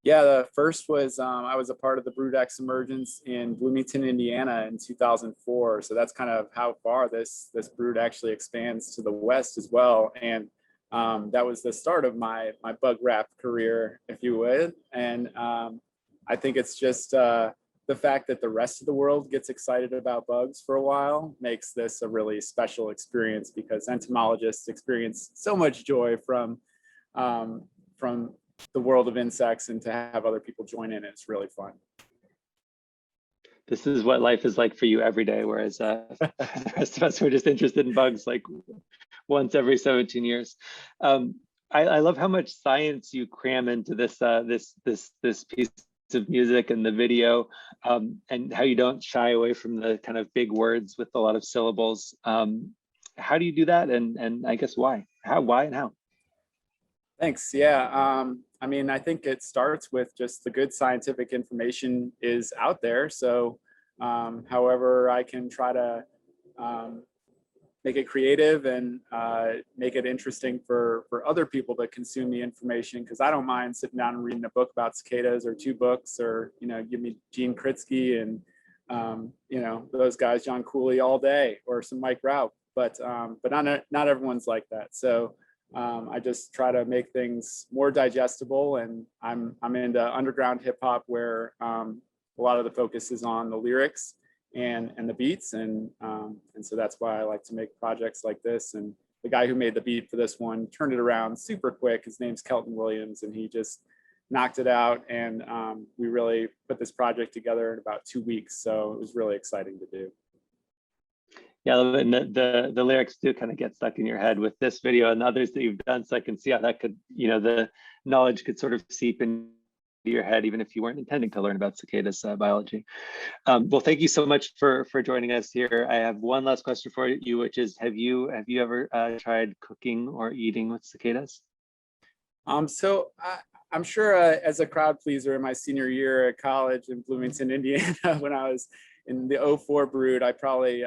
Yeah, the first was I was a part of the Brood X emergence in Bloomington, Indiana in 2004. So that's kind of how far this brood actually expands to the west as well. And that was the start of my bug rap career, if you would. And I think it's just the fact that the rest of the world gets excited about bugs for a while makes this a really special experience, because entomologists experience so much joy from the world of insects, and to have other people join in, it's really fun. This is what life is like for you every day, whereas the rest of us were just interested in bugs like once every 17 years. I love how much science you cram into this piece of music and the video, and how you don't shy away from the kind of big words with a lot of syllables. How do you do that, and I guess why? Why and how? Thanks. Yeah. I mean, I think it starts with just the good scientific information is out there. So however I can try to make it creative and make it interesting for other people to consume the information, because I don't mind sitting down and reading a book about cicadas, or 2 books, or, give me Gene Kritsky and, those guys, John Cooley, all day, or some Mike Raupp. But not everyone's like that. So I just try to make things more digestible, and I'm into underground hip hop, where a lot of the focus is on the lyrics and the beats, and so that's why I like to make projects like this. And the guy who made the beat for this one turned it around super quick. His name's Kelton Williams, and he just knocked it out, and we really put this project together in about 2 weeks. So it was really exciting to do. Yeah, and the lyrics do kind of get stuck in your head with this video and others that you've done. So I can see how that could, the knowledge could sort of seep into your head, even if you weren't intending to learn about cicadas biology. Well, thank you so much for joining us here. I have one last question for you, which is, have you ever tried cooking or eating with cicadas? So I'm sure as a crowd pleaser in my senior year at college in Bloomington, Indiana, when I was in the '04 brood, I probably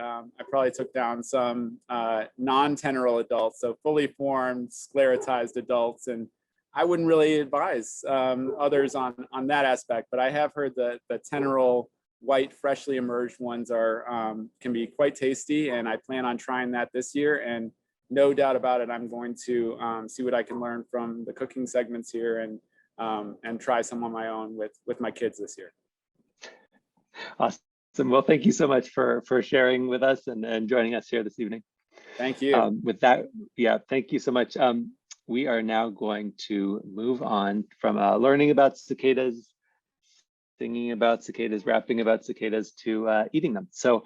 took down some non-teneral adults, so fully formed sclerotized adults, and I wouldn't really advise others on that aspect. But I have heard that the teneral white freshly emerged ones are can be quite tasty, and I plan on trying that this year. And no doubt about it, I'm going to see what I can learn from the cooking segments here and try some on my own with my kids this year. Awesome. Well, thank you so much for sharing with us and joining us here this evening. Thank you. With that, yeah, thank you so much. We are now going to move on from learning about cicadas, singing about cicadas, rapping about cicadas, to eating them. So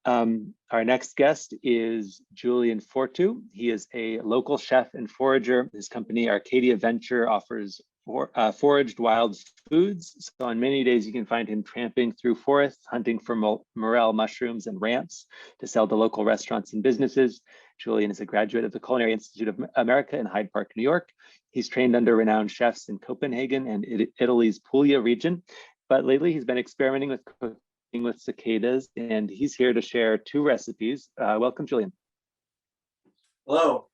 our next guest is Julian Fortu. He is a local chef and forager. His company, Arcadia Venture, offers foraged wild foods. So on many days, you can find him tramping through forests, hunting for morel mushrooms and ramps to sell to local restaurants and businesses. Julian is a graduate of the Culinary Institute of America in Hyde Park, New York. He's trained under renowned chefs in Copenhagen and Italy's Puglia region. But lately, he's been experimenting with cooking with cicadas, and he's here to share 2 recipes. Welcome, Julian. Hello.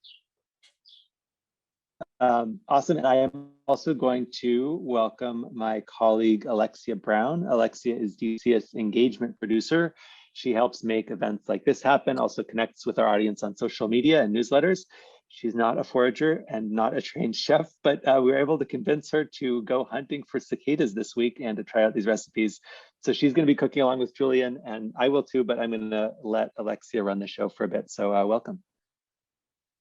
Awesome, and I am also going to welcome my colleague, Alexia Brown. Alexia is DCS engagement producer. She helps make events like this happen, also connects with our audience on social media and newsletters. She's not a forager and not a trained chef, but we were able to convince her to go hunting for cicadas this week and to try out these recipes. So she's going to be cooking along with Julian, and I will too, but I'm going to let Alexia run the show for a bit. So welcome.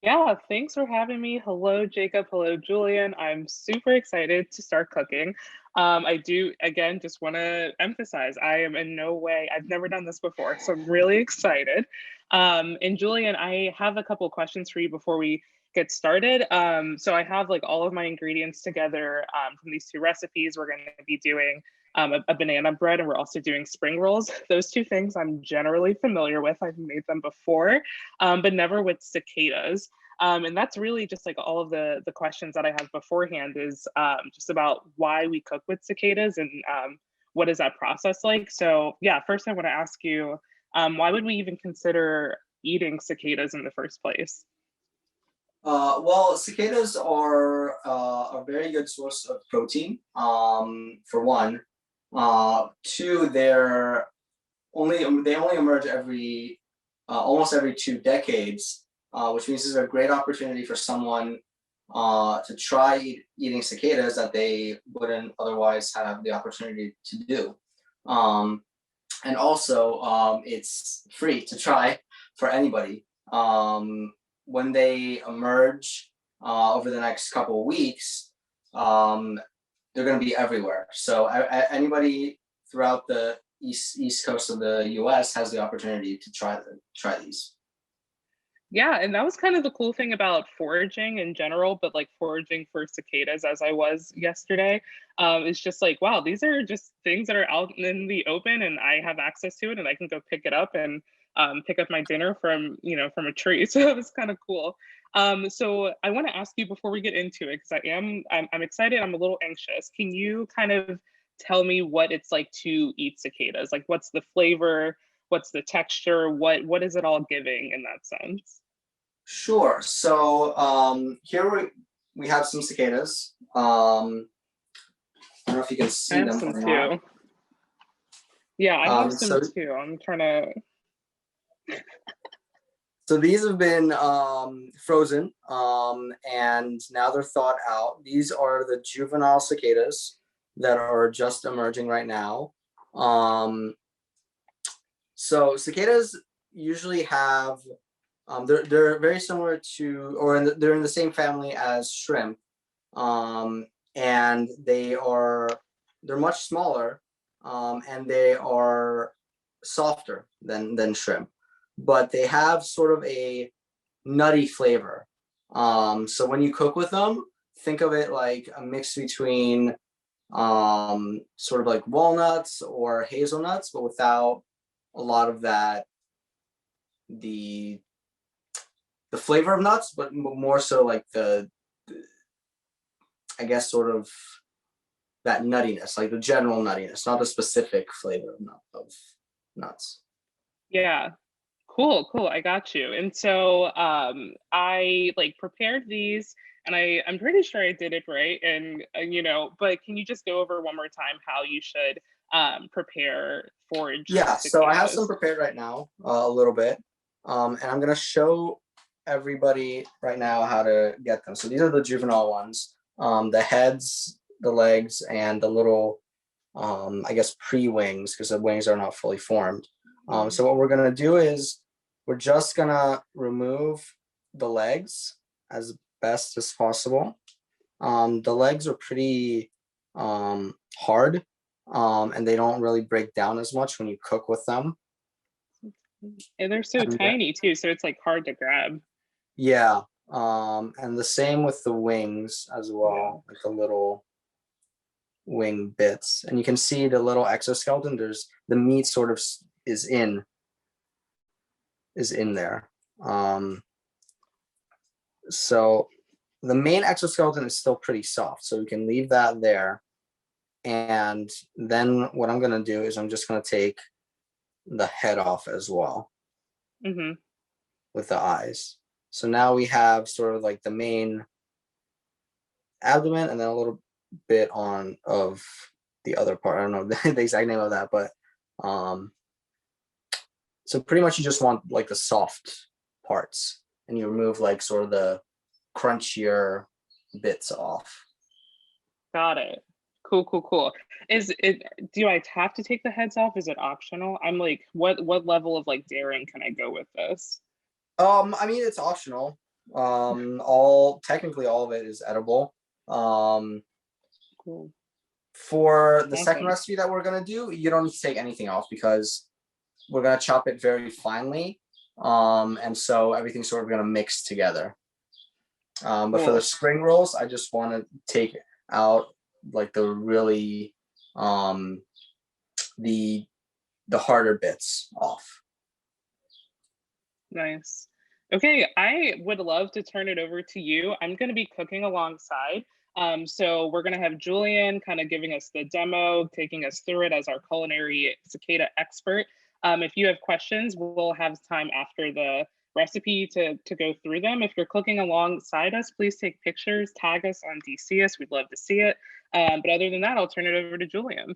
Yeah, thanks for having me. Hello, Jacob. Hello, Julian. I'm super excited to start cooking. I do, again, just want to emphasize, I am in no way, I've never done this before, so I'm really excited. And Julian, I have a couple of questions for you before we get started. So I have like all of my ingredients together from these 2 recipes. We're going to be doing a banana bread, and we're also doing spring rolls. Those 2 things I'm generally familiar with. I've made them before, but never with cicadas. And that's really just like all of the questions that I have beforehand is just about why we cook with cicadas and what is that process like. So yeah, first I want to ask you, why would we even consider eating cicadas in the first place? Well, cicadas are a very good source of protein, for one. 2, they only emerge every almost every 2 decades, which means this is a great opportunity for someone to try eating cicadas that they wouldn't otherwise have the opportunity to do. And also, it's free to try for anybody. When they emerge over the next couple of weeks, they're going to be everywhere. So anybody throughout the east coast of the U.S. has the opportunity to try these. Yeah, and that was kind of the cool thing about foraging in general, but like foraging for cicadas as I was yesterday. It's just like, wow, these are just things that are out in the open and I have access to it and I can go pick it up and pick up my dinner from a tree. So it was kind of cool. So I want to ask you before we get into it, because I'm excited, I'm a little anxious. Can you kind of tell me what it's like to eat cicadas? Like what's the flavor? What's the texture? What is it all giving in that sense? Sure. So here we have some cicadas. I don't know if you can see them. I have some too. Yeah, I have some too. I'm trying to. So these have been frozen, and now they're thawed out. These are the juvenile cicadas that are just emerging right now. So cicadas usually have, they're very similar to, or they're in the same family as shrimp, and they're much smaller, and they are softer than shrimp, but they have sort of a nutty flavor. So when you cook with them, think of it like a mix between sort of like walnuts or hazelnuts, but without a lot of that, the flavor of nuts, but more so like the I guess sort of that nuttiness, like the general nuttiness, not a specific flavor of nuts. Yeah. Cool, cool. I got you. And so I like prepared these and I'm pretty sure I did it right. And but can you just go over one more time how you should prepare foraged Yeah, so I have some cicadas? prepared right now, a little bit. And I'm gonna show everybody right now how to get them. So these are the juvenile ones. The heads, the legs, and the little I guess pre-wings, because the wings are not fully formed. So what we're gonna do is we're just gonna remove the legs as best as possible. The legs are pretty hard, and they don't really break down as much when you cook with them. And they're so And tiny too, so it's like hard to grab. yeah, and the same with the wings as well, like the little wing bits. And you can see the little exoskeleton. There's the meat sort of is in there. So the main exoskeleton is still pretty soft, so we can leave that there. And then what I'm gonna do is I'm just gonna take the head off as well with the eyes. So now we have sort of like the main abdomen and then a little bit of the other part. I don't know the exact name of that, but so pretty much you just want like the soft parts, and you remove like sort of the crunchier bits off. Got it. Cool, cool, cool. Do I have to take the heads off? Is it optional? I'm like, what level of like daring can I go with this? I mean, it's optional. Technically all of it is edible. Cool. For the second recipe that we're gonna do, you don't need to take anything off because we're gonna chop it very finely. And so everything's sort of gonna mix together. But for the spring rolls, I just want to take out like the really the harder bits off. Nice. Okay, I would love to turn it over to you. I'm going to be cooking alongside. So we're going to have Julian kind of giving us the demo, taking us through it as our culinary cicada expert. If you have questions, we'll have time after the recipe to go through them. If you're cooking alongside us, please take pictures, tag us on DCS. We'd love to see it. But other than that, I'll turn it over to Julian.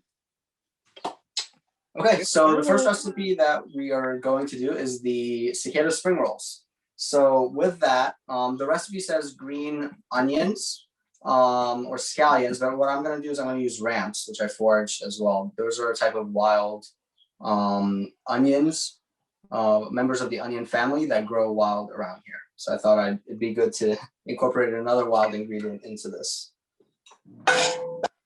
Okay, so the first recipe that we are going to do is the cicada spring rolls. So with that, the recipe says green onions or scallions, but what I'm going to do is I'm going to use ramps, which I foraged as well. Those are a type of wild onions, members of the onion family that grow wild around here. So I thought it'd be good to incorporate another wild ingredient into this.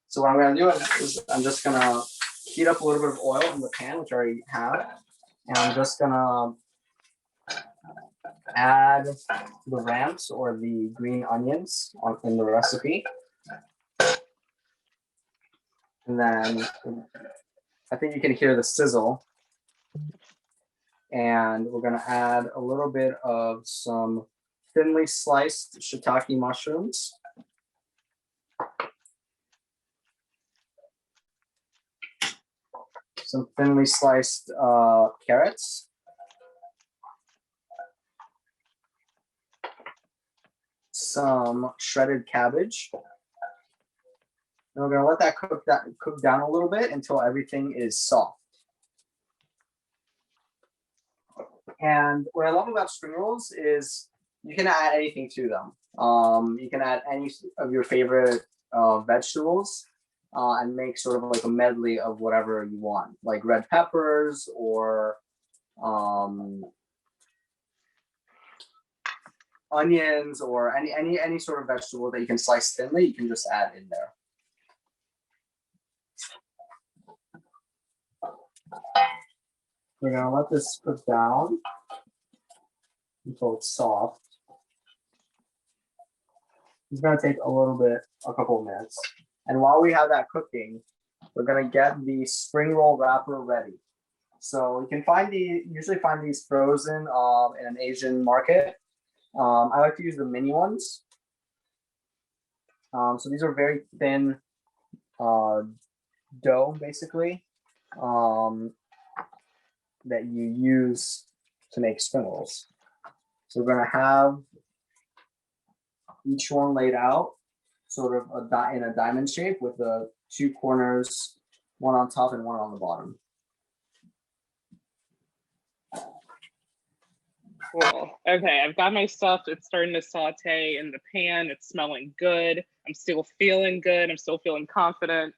So what I'm going to do is I'm just going to heat up a little bit of oil in the pan, which I already have. And I'm just going to add the ramps or the green onions in the recipe. And then I think you can hear the sizzle. And we're going to add a little bit of some thinly sliced shiitake mushrooms. Some thinly sliced carrots. Some shredded cabbage. And we're going to let that cook down a little bit until everything is soft. And what I love about spring rolls is you can add anything to them. You can add any of your favorite vegetables and make sort of like a medley of whatever you want, like red peppers or onions or any sort of vegetable that you can slice thinly. You can just add in there. We're gonna let this cook down until it's soft. It's gonna take a couple of minutes. And while we have that cooking, we're gonna get the spring roll wrapper ready. So you can usually find these frozen in an Asian market. I like to use the mini ones. So these are very thin dough, basically. that you use to make spring rolls. So we're going to have each one laid out sort of in a diamond shape with the two corners, one on top and one on the bottom. Cool. Okay, I've got my stuff. It's starting to saute in the pan. It's smelling good. I'm still feeling good. I'm still feeling confident.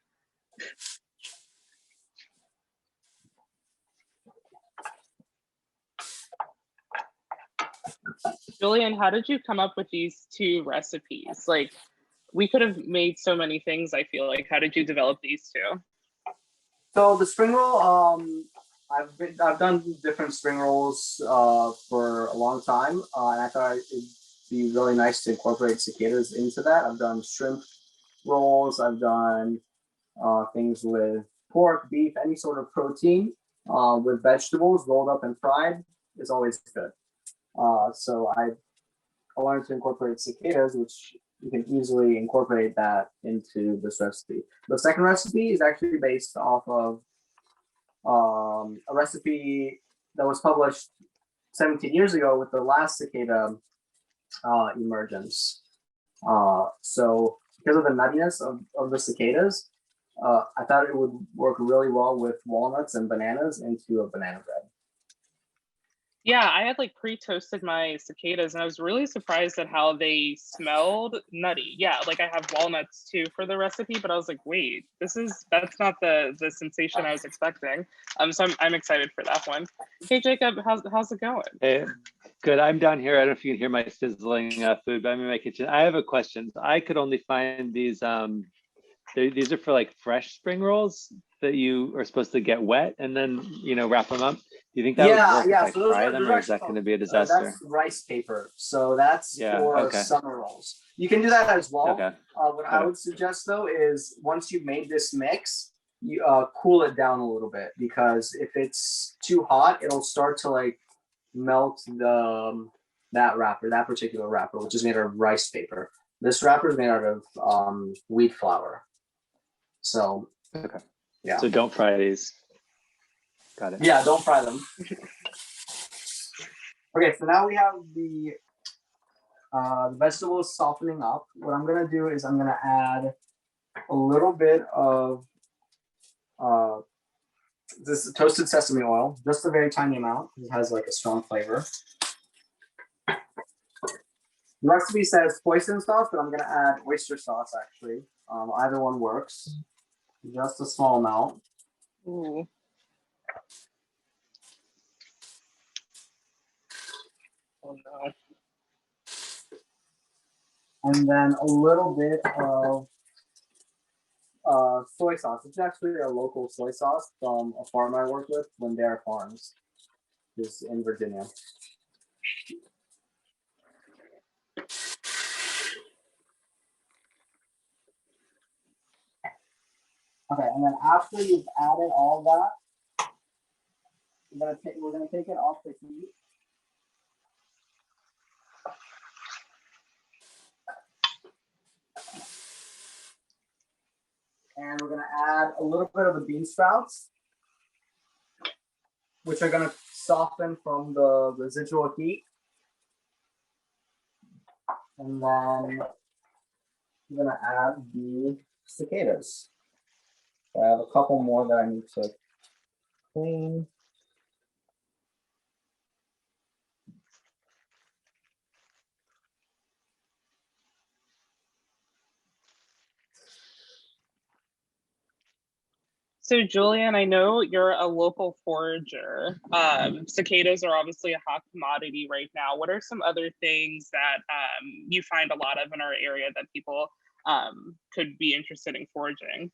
Julian, how did you come up with these two recipes? Like, we could have made so many things, I feel like. How did you develop these two? So the spring roll, I've done different spring rolls for a long time, and I thought it'd be really nice to incorporate cicadas into that. I've done shrimp rolls. I've done things with pork, beef, any sort of protein with vegetables rolled up and fried is always good. So I wanted to incorporate cicadas, which you can easily incorporate that into this recipe. The second recipe is actually based off of a recipe that was published 17 years ago with the last cicada emergence. So because of the nuttiness of the cicadas, I thought it would work really well with walnuts and bananas into a banana bread. Yeah, I had like pre-toasted my cicadas and I was really surprised at how they smelled nutty. Yeah, like I have walnuts too for the recipe, but I was like, wait, that's not the sensation I was expecting. So I'm excited for that one. Hey Jacob, how's it going? Hey, good. I'm down here. I don't know if you can hear my sizzling food, but I'm in my kitchen. I have a question. I could only find these. These are for like fresh spring rolls that you are supposed to get wet and then wrap them up. Do you think that would work if I fry them, or is that going to be a disaster? That's rice paper, so that's for summer rolls. You can do that as well. Okay. What I would suggest though is once you've made this mix, you cool it down a little bit, because if it's too hot, it'll start to like melt that particular wrapper, which is made out of rice paper. This wrapper is made out of wheat flour. So yeah. So don't fry these. Got it. Yeah, don't fry them. Okay, so now we have the vegetables softening up. What I'm gonna do is I'm gonna add a little bit of this toasted sesame oil, just a very tiny amount. It has like a strong flavor. The recipe says hoisin sauce, but I'm gonna add oyster sauce actually. Either one works. Just a small amount. Ooh. Oh no. And then a little bit of soy sauce. It's actually a local soy sauce from a farm I work with, Lindera Farms, is in Virginia. Okay, and then after you've added all that, we're gonna take it off the heat. And we're gonna add a little bit of the bean sprouts, which are gonna soften from the residual heat. And then we're gonna add the cicadas. I have a couple more that I need to clean. So Julian, I know you're a local forager. Cicadas are obviously a hot commodity right now. What are some other things that you find a lot of in our area that people could be interested in foraging?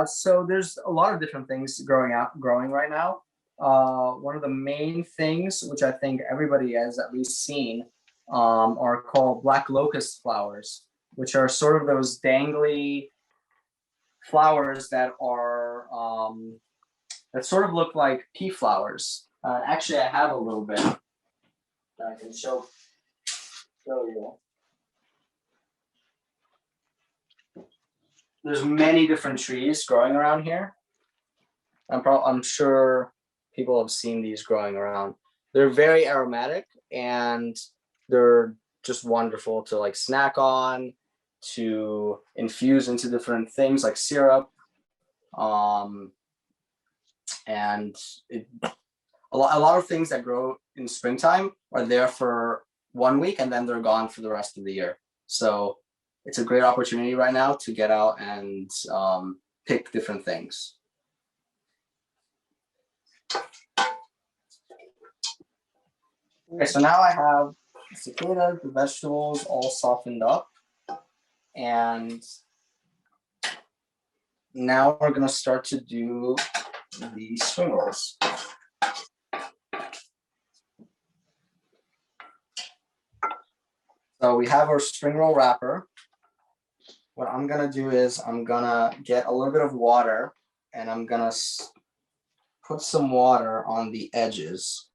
So there's a lot of different things growing right now. One of the main things, which I think everybody has at least seen, are called black locust flowers, which are sort of those dangly flowers that are that sort of look like pea flowers. Actually, I have a little bit that I can show you. There's many different trees growing around here. I'm sure people have seen these growing around. They're very aromatic and they're just wonderful to like snack on, to infuse into different things like syrup. And a lot of things that grow in springtime are there for 1 week and then they're gone for the rest of the year. So it's a great opportunity right now to get out and pick different things. Okay, so now I have cicadas, the vegetables all softened up. And now we're gonna start to do the spring rolls. So we have our spring roll wrapper. What I'm gonna do is I'm gonna get a little bit of water and I'm gonna put some water on the edges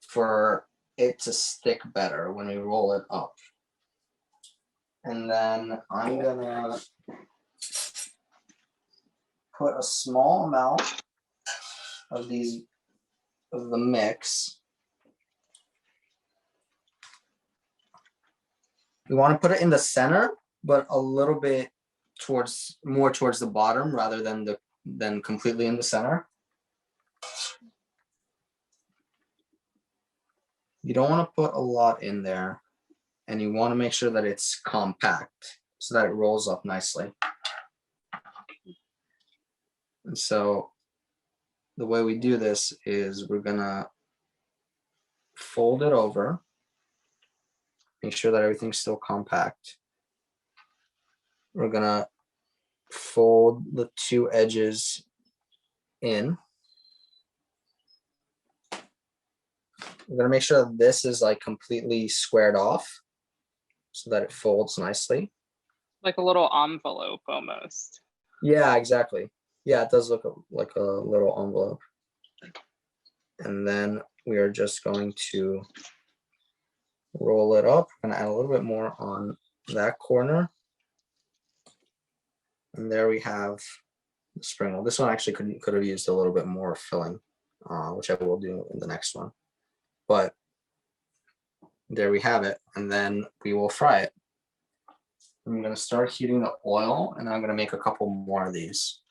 for it to stick better when we roll it up. And then I'm gonna put a small amount of the mix. We want to put it in the center, but a little bit more towards the bottom rather than completely in the center. You don't want to put a lot in there, and you want to make sure that it's compact so that it rolls up nicely. And so the way we do this is we're gonna fold it over, make sure that everything's still compact. We're gonna fold the two edges in. We're gonna make sure that this is like completely squared off so that it folds nicely. Like a little envelope almost. Yeah, exactly. Yeah, it does look like a little envelope. And then we are just going to roll it up and add a little bit more on that corner. And there we have the spring roll. This one actually could have used a little bit more filling, which I will do in the next one. But there we have it. And then we will fry it. I'm going to start heating the oil and I'm going to make a couple more of these.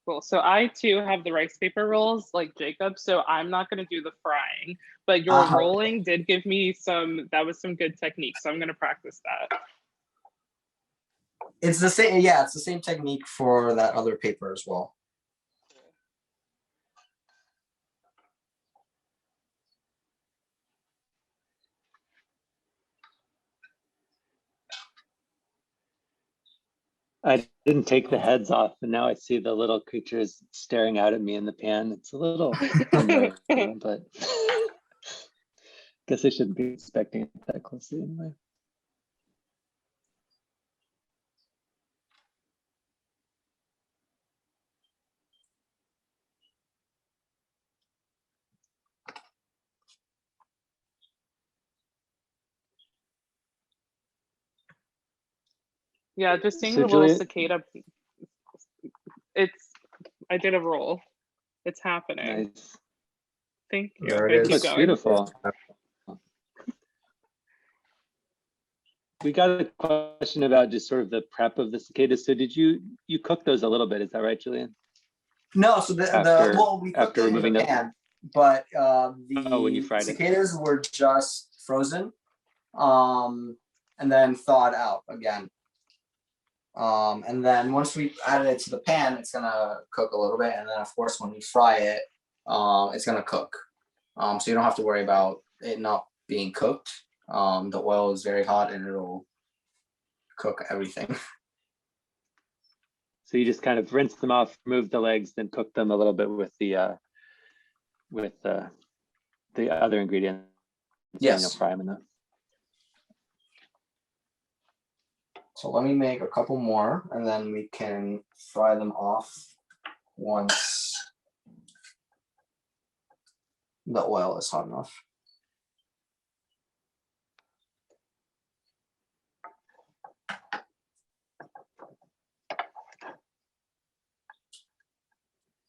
Cool. So I too have the rice paper rolls like Jacob, so I'm not going to do the frying, but your rolling did give me that was some good technique. So I'm going to practice that. It's the same. Yeah, it's the same technique for that other paper as well. I didn't take the heads off, and now I see the little creatures staring out at me in the pan. It's a little unnerving, but guess I shouldn't be expecting it that closely anyway. Yeah, just seeing So the little Julian, cicada. I did a roll. It's happening. nice. Thank you. There Okay, it keep is. Looks going. beautiful. We got a question about just sort of the prep of the cicadas. So did you cook those a little bit? Is that right, Julian? No, so well, we cooked them in removing the pan, but when you the fried it. cicadas were just frozen, and then thawed out again. And then once we added it to the pan, it's gonna cook a little bit, and then of course when we fry it, it's gonna cook. So you don't have to worry about it not being cooked. The oil is very hot and it'll cook everything. So you just kind of rinse them off, remove the legs, then cook them a little bit with the other ingredients. Yes. And you'll fry them in the. So let me make a couple more and then we can fry them off once the oil is hot enough.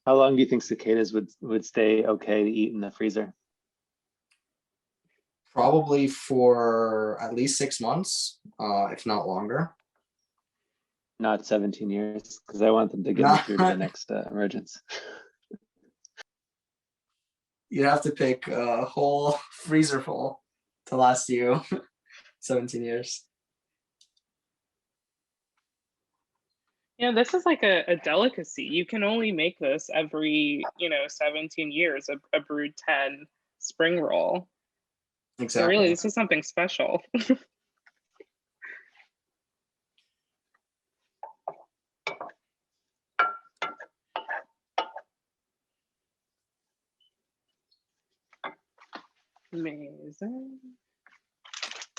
How long do you think cicadas would stay okay to eat in the freezer? Probably for at least 6 months, if not longer. Not 17 years, because I want them to get me through to the next emergence. You'd have to pick a whole freezer full to last you 17 years. You know, this is like a delicacy. You can only make this every, 17 years, a brewed 10 spring roll. Exactly. So really, this is something special. Amazing.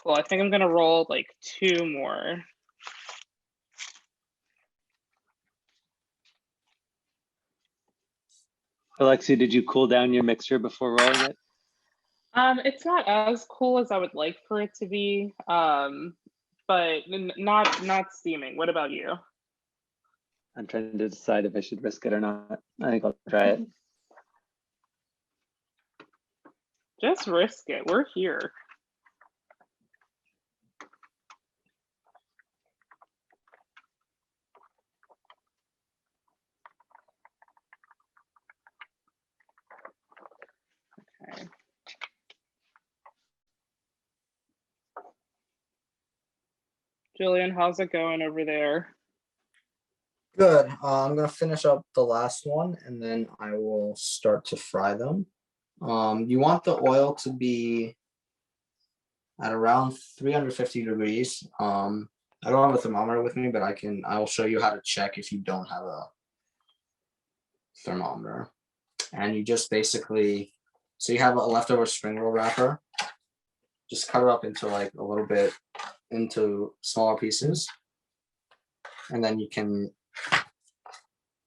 Cool. I think I'm gonna roll like 2 more. Alexi, did you cool down your mixture before rolling it? It's not as cool as I would like for it to be, but not steaming. What about you? I'm trying to decide if I should risk it or not. I think I'll try it. Just risk it. We're here. Okay. Julian, how's it going over there? Good. I'm gonna finish up the last one and then I will start to fry them. You want the oil to be at around 350 degrees. I don't have a thermometer with me, but I will show you how to check if you don't have a thermometer. And you just basically, so you have a leftover spring roll wrapper, just cut it up into like a little bit into smaller pieces. And then you can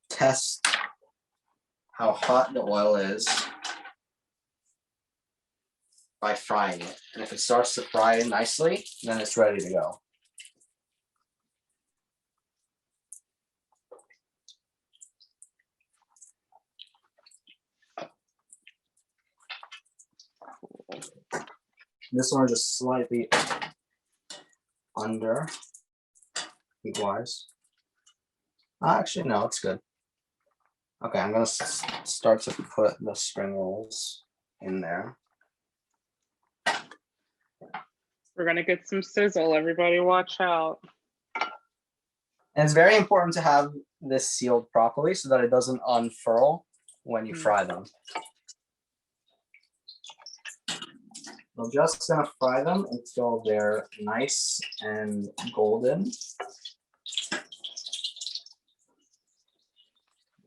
test how hot the oil is by frying it. And if it starts to fry nicely, then it's ready to go. This one just slightly under heat-wise. Actually, no, it's good. Okay, I'm gonna start to put the spring rolls in there. We're gonna get some sizzle. Everybody watch out. And it's very important to have this sealed properly so that it doesn't unfurl when you fry them. I'm just gonna fry them until they're nice and golden.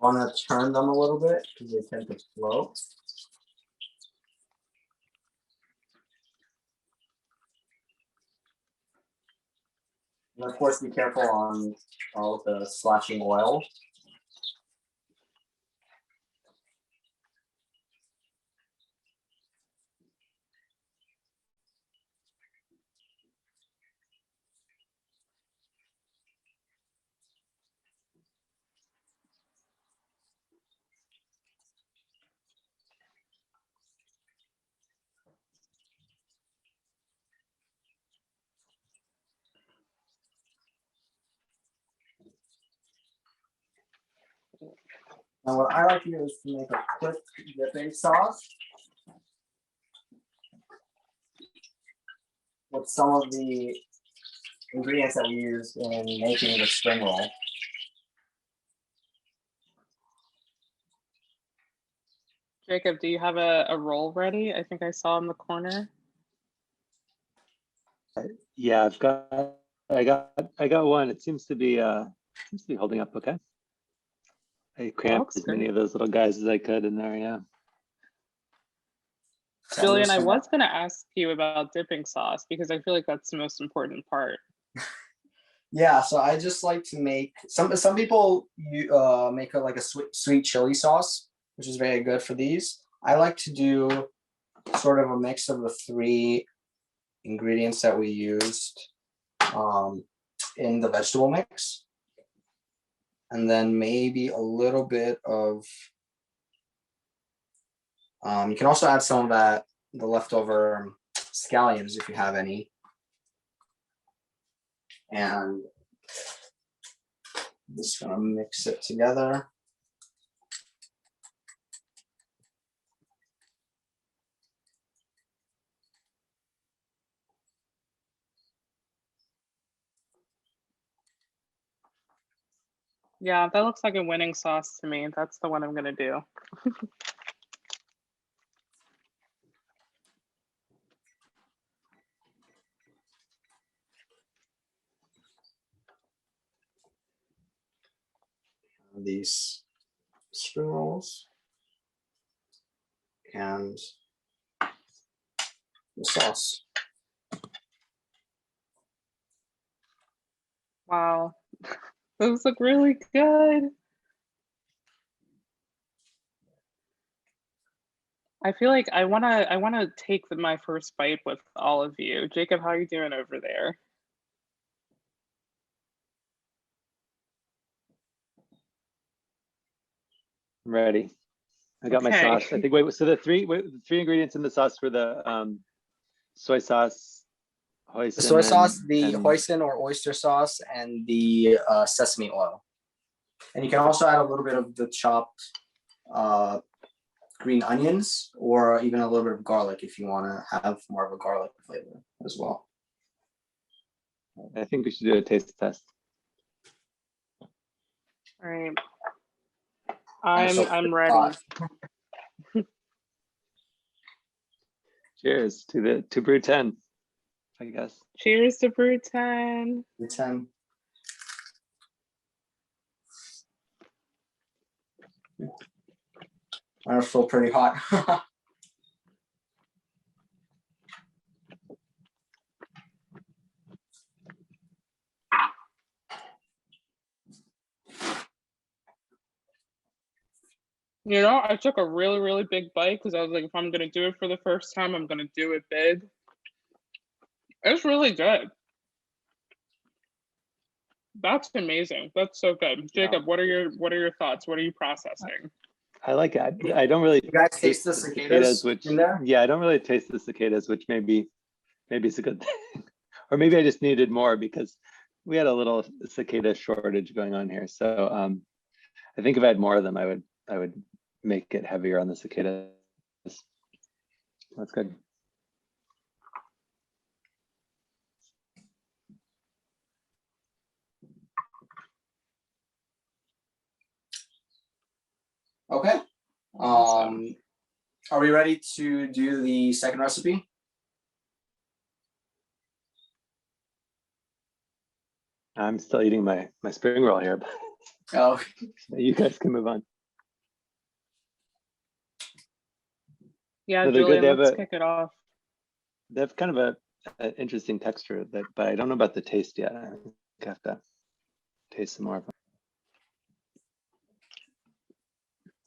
Want to turn them a little bit because they tend to float. And of course, be careful on all the slashing oil. Now, what I like to do is to make a quick dipping sauce with some of the ingredients that we use in making the spring roll. Jacob, do you have a roll ready? I think I saw in the corner. Yeah, I got one. It seems to be holding up okay. I cramped as many of those little guys as I could in there, yeah. Julian, I was gonna ask you about dipping sauce because I feel like that's the most important part. Yeah, so I just like to make some people make like a sweet chili sauce, which is very good for these. I like to do sort of a mix of the 3 ingredients that we used in the vegetable mix. And then maybe a little bit of You can also add some of that, the leftover scallions if you have any. And I'm just gonna mix it together. Yeah, that looks like a winning sauce to me. That's the one I'm gonna do. These spring rolls and the sauce. Wow, those look really good. I feel like I wanna take my first bite with all of you. Jacob, how are you doing over there? I'm ready. I got my Okay. sauce. I think, wait, so the three ingredients in the sauce were the soy sauce, hoisin, The soy sauce, the and hoisin or oyster sauce, and the sesame oil. And you can also add a little bit of the chopped green onions, or even a little bit of garlic if you want to have more of a garlic flavor as well. I think we should do a taste test. All right. I'm ready. Cheers to Brew 10, I guess. Cheers to Brew 10. Brew 10. Mine are still pretty hot. You know, I took a really, really big bite because I was like, if I'm gonna do it for the first time, I'm gonna do it big. It's really good. That's amazing. That's so good. Jacob, Yeah. what are your thoughts? What are you processing? I like it. I don't really You guys taste the cicadas which in there? yeah, I don't really taste the cicadas, which maybe it's a good thing. Or maybe I just needed more because we had a little cicada shortage going on here. So I think if I had more of them, I would make it heavier on the cicadas. That's good. Okay. Awesome. Are we ready to do the second recipe? I'm still eating my spring roll here, but Oh, you guys can move on. Yeah, No, they're good. Julian, let's kick it off. They have kind of an interesting texture, but I don't know about the taste yet. I think I have to taste some more of them.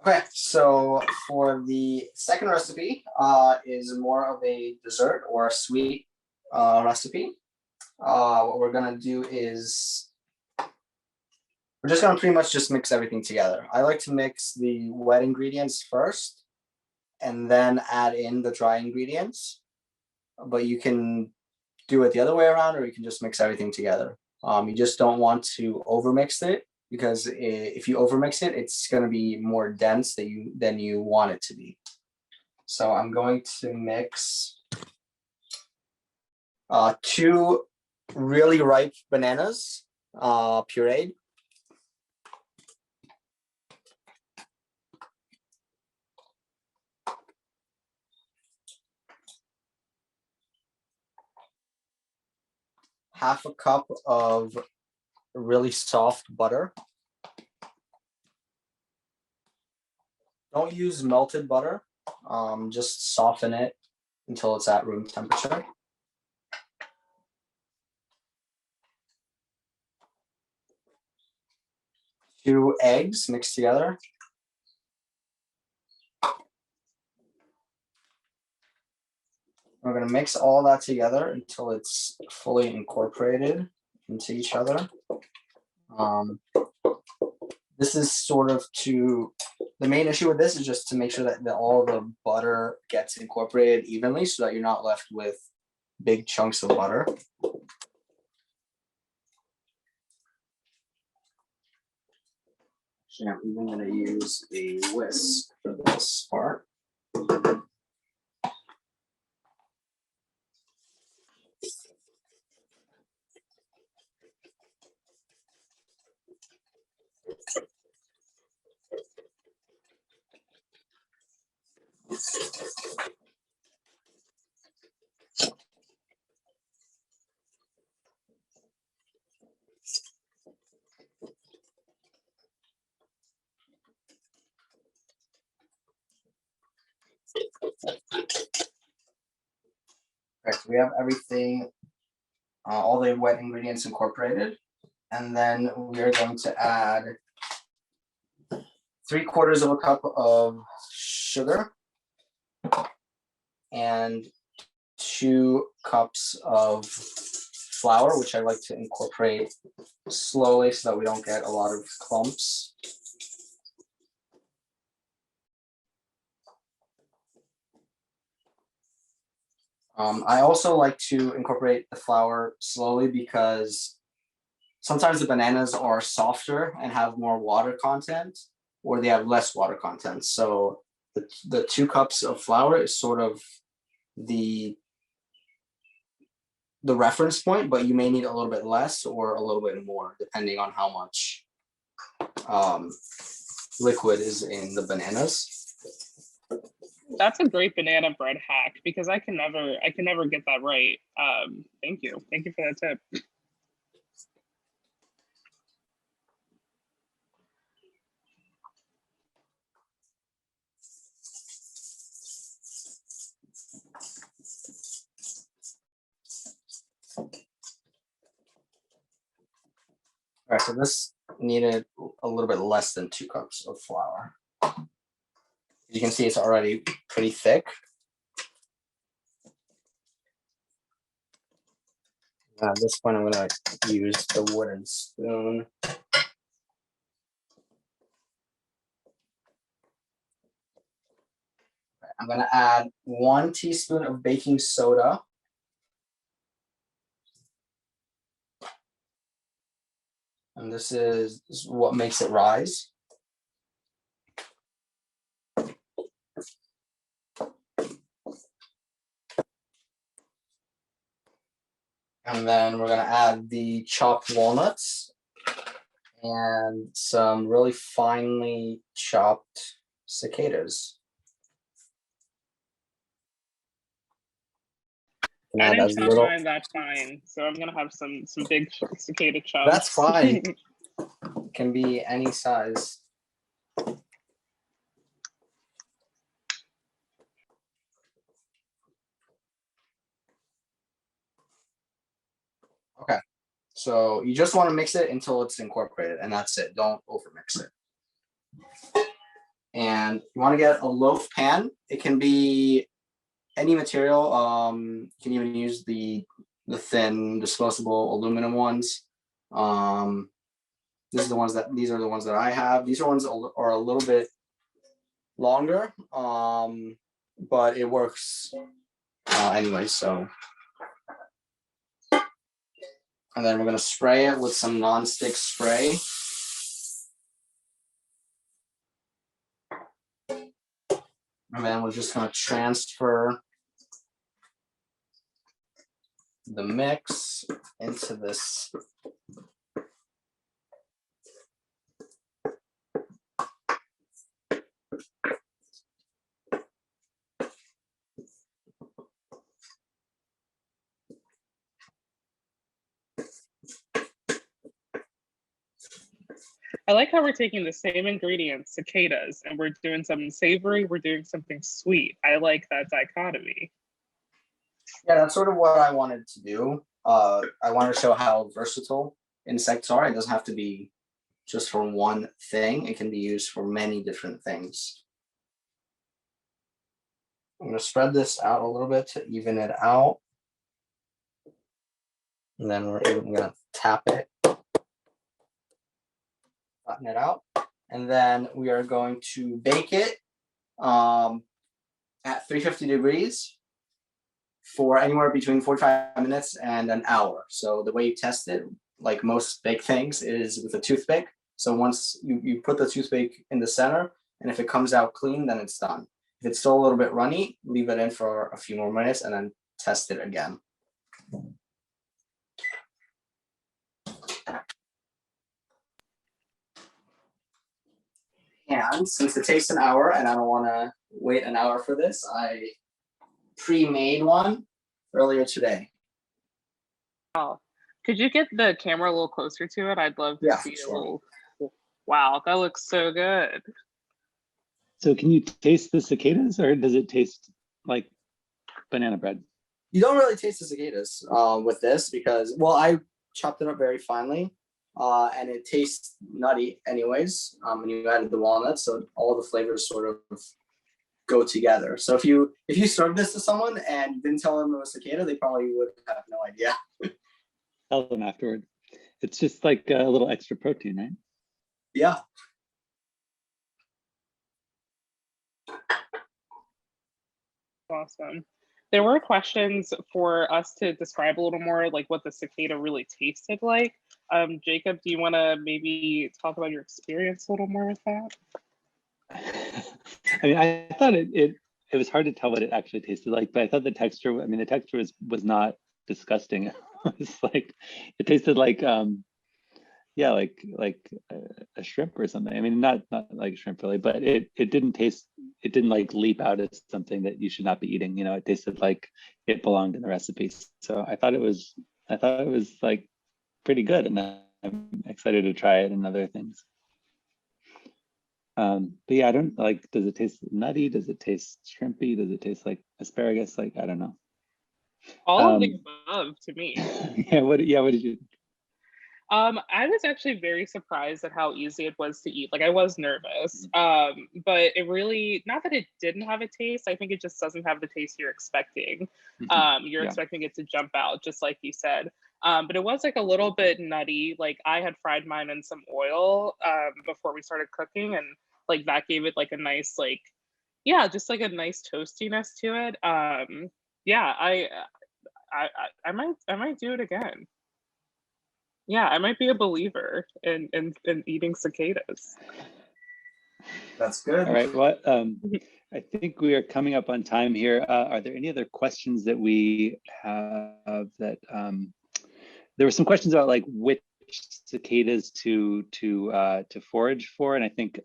okay. So for the second recipe, is more of a dessert or a sweet recipe. What we're gonna do is we're just gonna pretty much just mix everything together. I like to mix the wet ingredients first, and then add in the dry ingredients. But you can do it the other way around, or you can just mix everything together. You just don't want to overmix it, because if you overmix it, it's going to be more dense than you want it to be. So I'm going to mix 2 really ripe bananas, pureed. Half a cup of really soft butter. Don't use melted butter. Just soften it until it's at room temperature. 2 eggs mixed together. We're going to mix all that together until it's fully incorporated into each other. This is sort of the main issue with this is just to make sure that all the butter gets incorporated evenly so that you're not left with big chunks of butter. Actually, I'm even going to use a whisk for this part. Okay, so we have everything, all the wet ingredients incorporated, and then we are going to add 3/4 of a cup of sugar and 2 cups of flour, which I like to incorporate slowly so that we don't get a lot of clumps. I also like to incorporate the flour slowly because sometimes the bananas are softer and have more water content, or they have less water content. So the 2 cups of flour is sort of the reference point, but you may need a little bit less or a little bit more depending on how much liquid is in the bananas. That's a great banana bread hack because I can never get that right. Thank you for that tip. All right, so this needed a little bit less than 2 cups of flour. You can see it's already pretty thick. At this point, I'm going to use the wooden spoon. I'm going to add 1 teaspoon of baking soda. And this is what makes it rise. And then we're going to add the chopped walnuts and some really finely chopped cicadas. I didn't chop mine that fine, so I'm gonna have some big cicada chunks. That's fine. It can be any size. Okay, so you just want to mix it until it's incorporated, and that's it. Don't overmix it. And you want to get a loaf pan. It can be any material. You can even use the thin disposable aluminum ones. These are the ones that I have. These ones are a little bit longer, but it works anyway. So, and then we're gonna spray it with some nonstick spray. And then we're just gonna transfer the mix into this. I like how we're taking the same ingredients, cicadas, and we're doing something savory, we're doing something sweet. I like that dichotomy. Yeah, that's sort of what I wanted to do. I wanted to show how versatile insects are. It doesn't have to be just for one thing. It can be used for many different things. I'm going to spread this out a little bit to even it out. And then we're going to tap it, flatten it out. and then we are going to bake it at 350 degrees for anywhere between 45 minutes and an hour. So the way you test it, like most baked things, is with a toothpick. So once you put the toothpick in the center, and if it comes out clean, then it's done. If it's still a little bit runny, leave it in for a few more minutes and then test it again. And since it takes an hour and I don't want to wait an hour for this, I pre-made one earlier today. Oh, could you get the camera a little closer to it? I'd love to see sure. a little. Wow, that looks so good. So can you taste the cicadas, or does it taste like banana bread? You don't really taste the cicadas with this because, well, I chopped it up very finely and it tastes nutty anyways when you added the walnuts, so all the flavors sort of go together. So if you serve this to someone and didn't tell them it was cicada, they probably would have no idea. Tell them afterward. It's just like a little extra protein, right? Yeah. Awesome. There were questions for us to describe a little more like what the cicada really tasted like. Jacob, do you want to maybe talk about your experience a little more with that? I mean, I thought it was hard to tell what it actually tasted like, but I thought the texture, I mean, the texture was not disgusting. It was like, it tasted like, yeah, like a shrimp or something. I mean, not like shrimp really, but it didn't like leap out as something that you should not be eating. You know, it tasted like it belonged in the recipe. So I thought it was like pretty good, and I'm excited to try it and other things. But yeah, I don't like, does it taste nutty? Does it taste shrimpy? Does it taste like asparagus? Like, I don't know. All of the above to me. Yeah, what did you? I was actually very surprised at how easy it was to eat. Like, I was nervous, but it really, not that it didn't have a taste, I think it just doesn't have the taste you're expecting. You're expecting it to jump out, just like you said. But it was like a little bit nutty. Like, I had fried mine in some oil before we started cooking, and like that gave it like a nice, like, yeah, just like a nice toastiness to it. Yeah, I might do it again. Yeah, I might be a believer in eating cicadas. That's good. All right. Well, I think we are coming up on time here. Are there any other questions that we have? That there were some questions about like which cicadas to forage for, and I think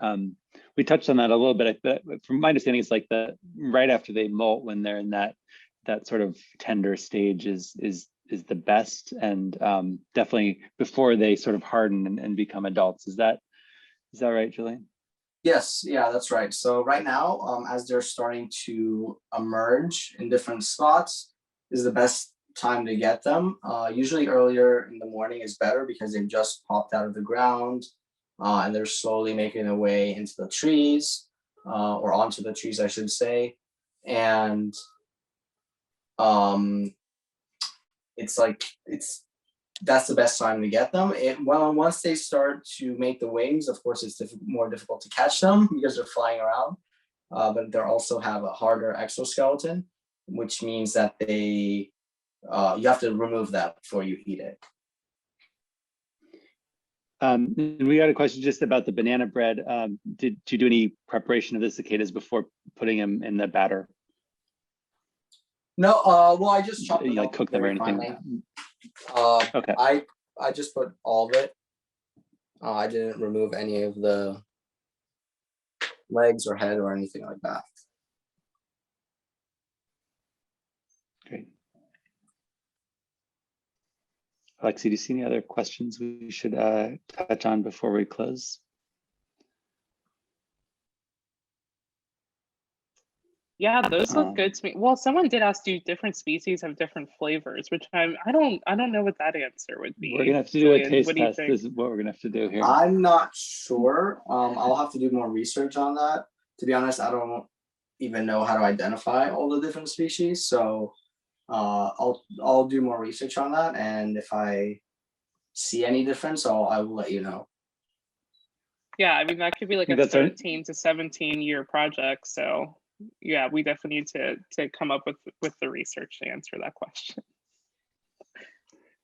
we touched on that a little bit. But from my understanding, it's like right after they molt, when they're in that sort of tender stage is the best, and definitely before they sort of harden and become adults. Is that right, Julian? Yes, yeah, that's right. So right now, as they're starting to emerge in different spots, is the best time to get them. Usually earlier in the morning is better because they've just popped out of the ground and they're slowly making their way into the trees or onto the trees, I should say. And that's the best time to get them. Once they start to make the wings, of course, it's more difficult to catch them because they're flying around. But they also have a harder exoskeleton, which means that you have to remove that before you eat it. And we got a question just about the banana bread. Did you do any preparation of the cicadas before putting them in the batter? No, well, I just chopped them like cook them or anything. Okay. I just put all of it. I didn't remove any of the legs or head or anything like that. Great. Alexi, do you see any other questions we should touch on before we close? Yeah, those look good to me. Well, someone did ask, do different species have different flavors, which I don't know what that answer would be. We're gonna have to do a taste test. This is what we're gonna have to do here. I'm not sure. I'll have to do more research on that. To be honest, I don't even know how to identify all the different species. So I'll do more research on that, and if I see any difference, I will let you know. Yeah, I mean, that could be like think a that's our- 13 to 17 year project. So yeah, we definitely need to come up with the research to answer that question.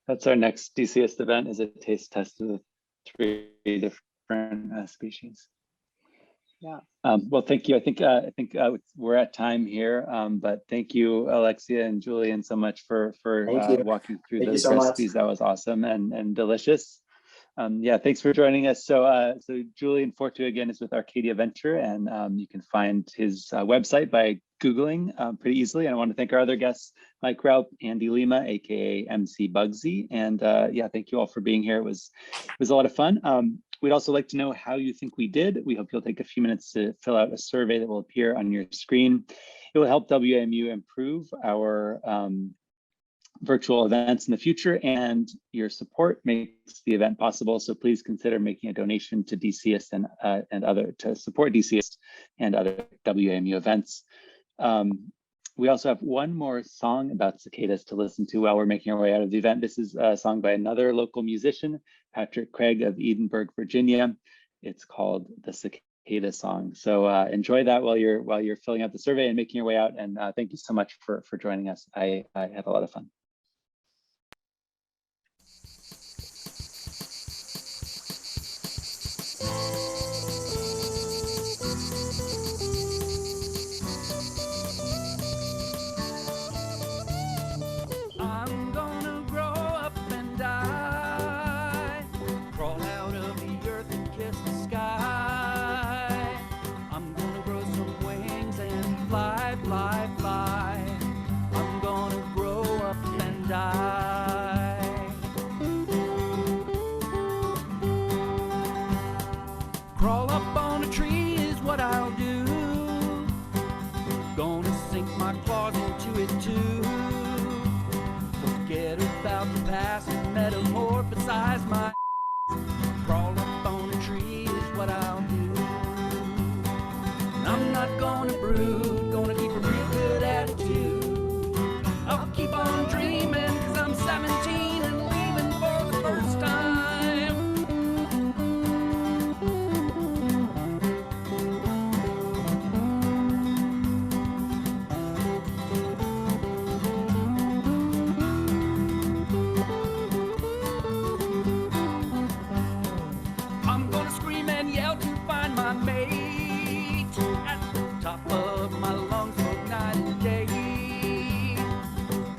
That's our next DCist event, is a taste test of the 3 different species. Yeah. Well, thank you. I think we're at time here, but thank you, Alexia and Julian, so much for Thank you. walking through Thank you those so much. recipes. That was awesome and delicious. Yeah, thanks for joining us. So Julian Fortu again is with Arcadia Venture, and you can find his website by Googling pretty easily. And I want to thank our other guests, Mike Raupp, Andy Lima, aka MC Bugsy, and yeah, thank you all for being here. It was a lot of fun. We'd also like to know how you think we did. We hope you'll take a few minutes to fill out a survey that will appear on your screen. It will help WAMU improve our virtual events in the future, and your support makes the event possible. So please consider making a donation to DCist and other to support DCist and other WAMU events. We also have one more song about cicadas to listen to while we're making our way out of the event. This is a song by another local musician, Patrick Craig of Edinburgh, Virginia. It's called the Cicada Song. So enjoy that while you're filling out the survey and making your way out. And thank you so much for joining us. I had a lot of fun. I'm gonna grow up and die, crawl out of the earth and kiss the sky. I'm gonna grow some wings and fly, fly, fly. I'm gonna grow up and die. Crawl up on a tree is what I'll do. Gonna sink my claws into it too. Forget about the past and metamorphosize my. Crawl up on a tree is what I'll do. I'm not gonna brood, gonna keep a real good attitude. I'll keep on dreaming cause I'm 17 and leaving for the first time. I'm gonna scream and yell to find my mate at the top of my lungs both night and day.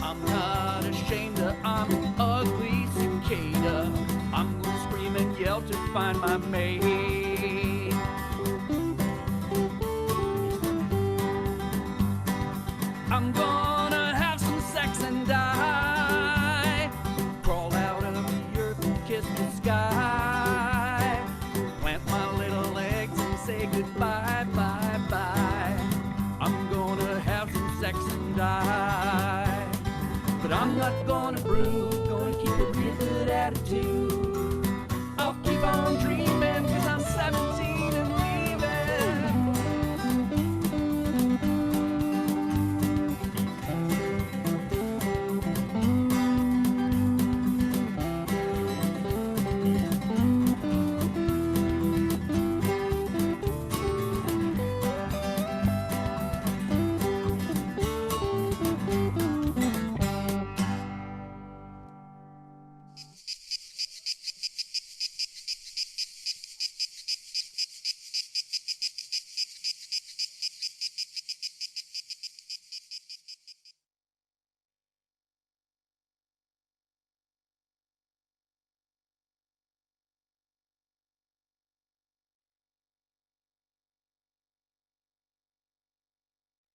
I'm not ashamed that I'm an ugly cicada. I'm gonna scream and yell to find my mate. I'm gonna have some sex and die. Crawl out of the earth and kiss the sky. Plant my little legs and say goodbye, bye, bye. I'm gonna have some sex and die. But I'm not gonna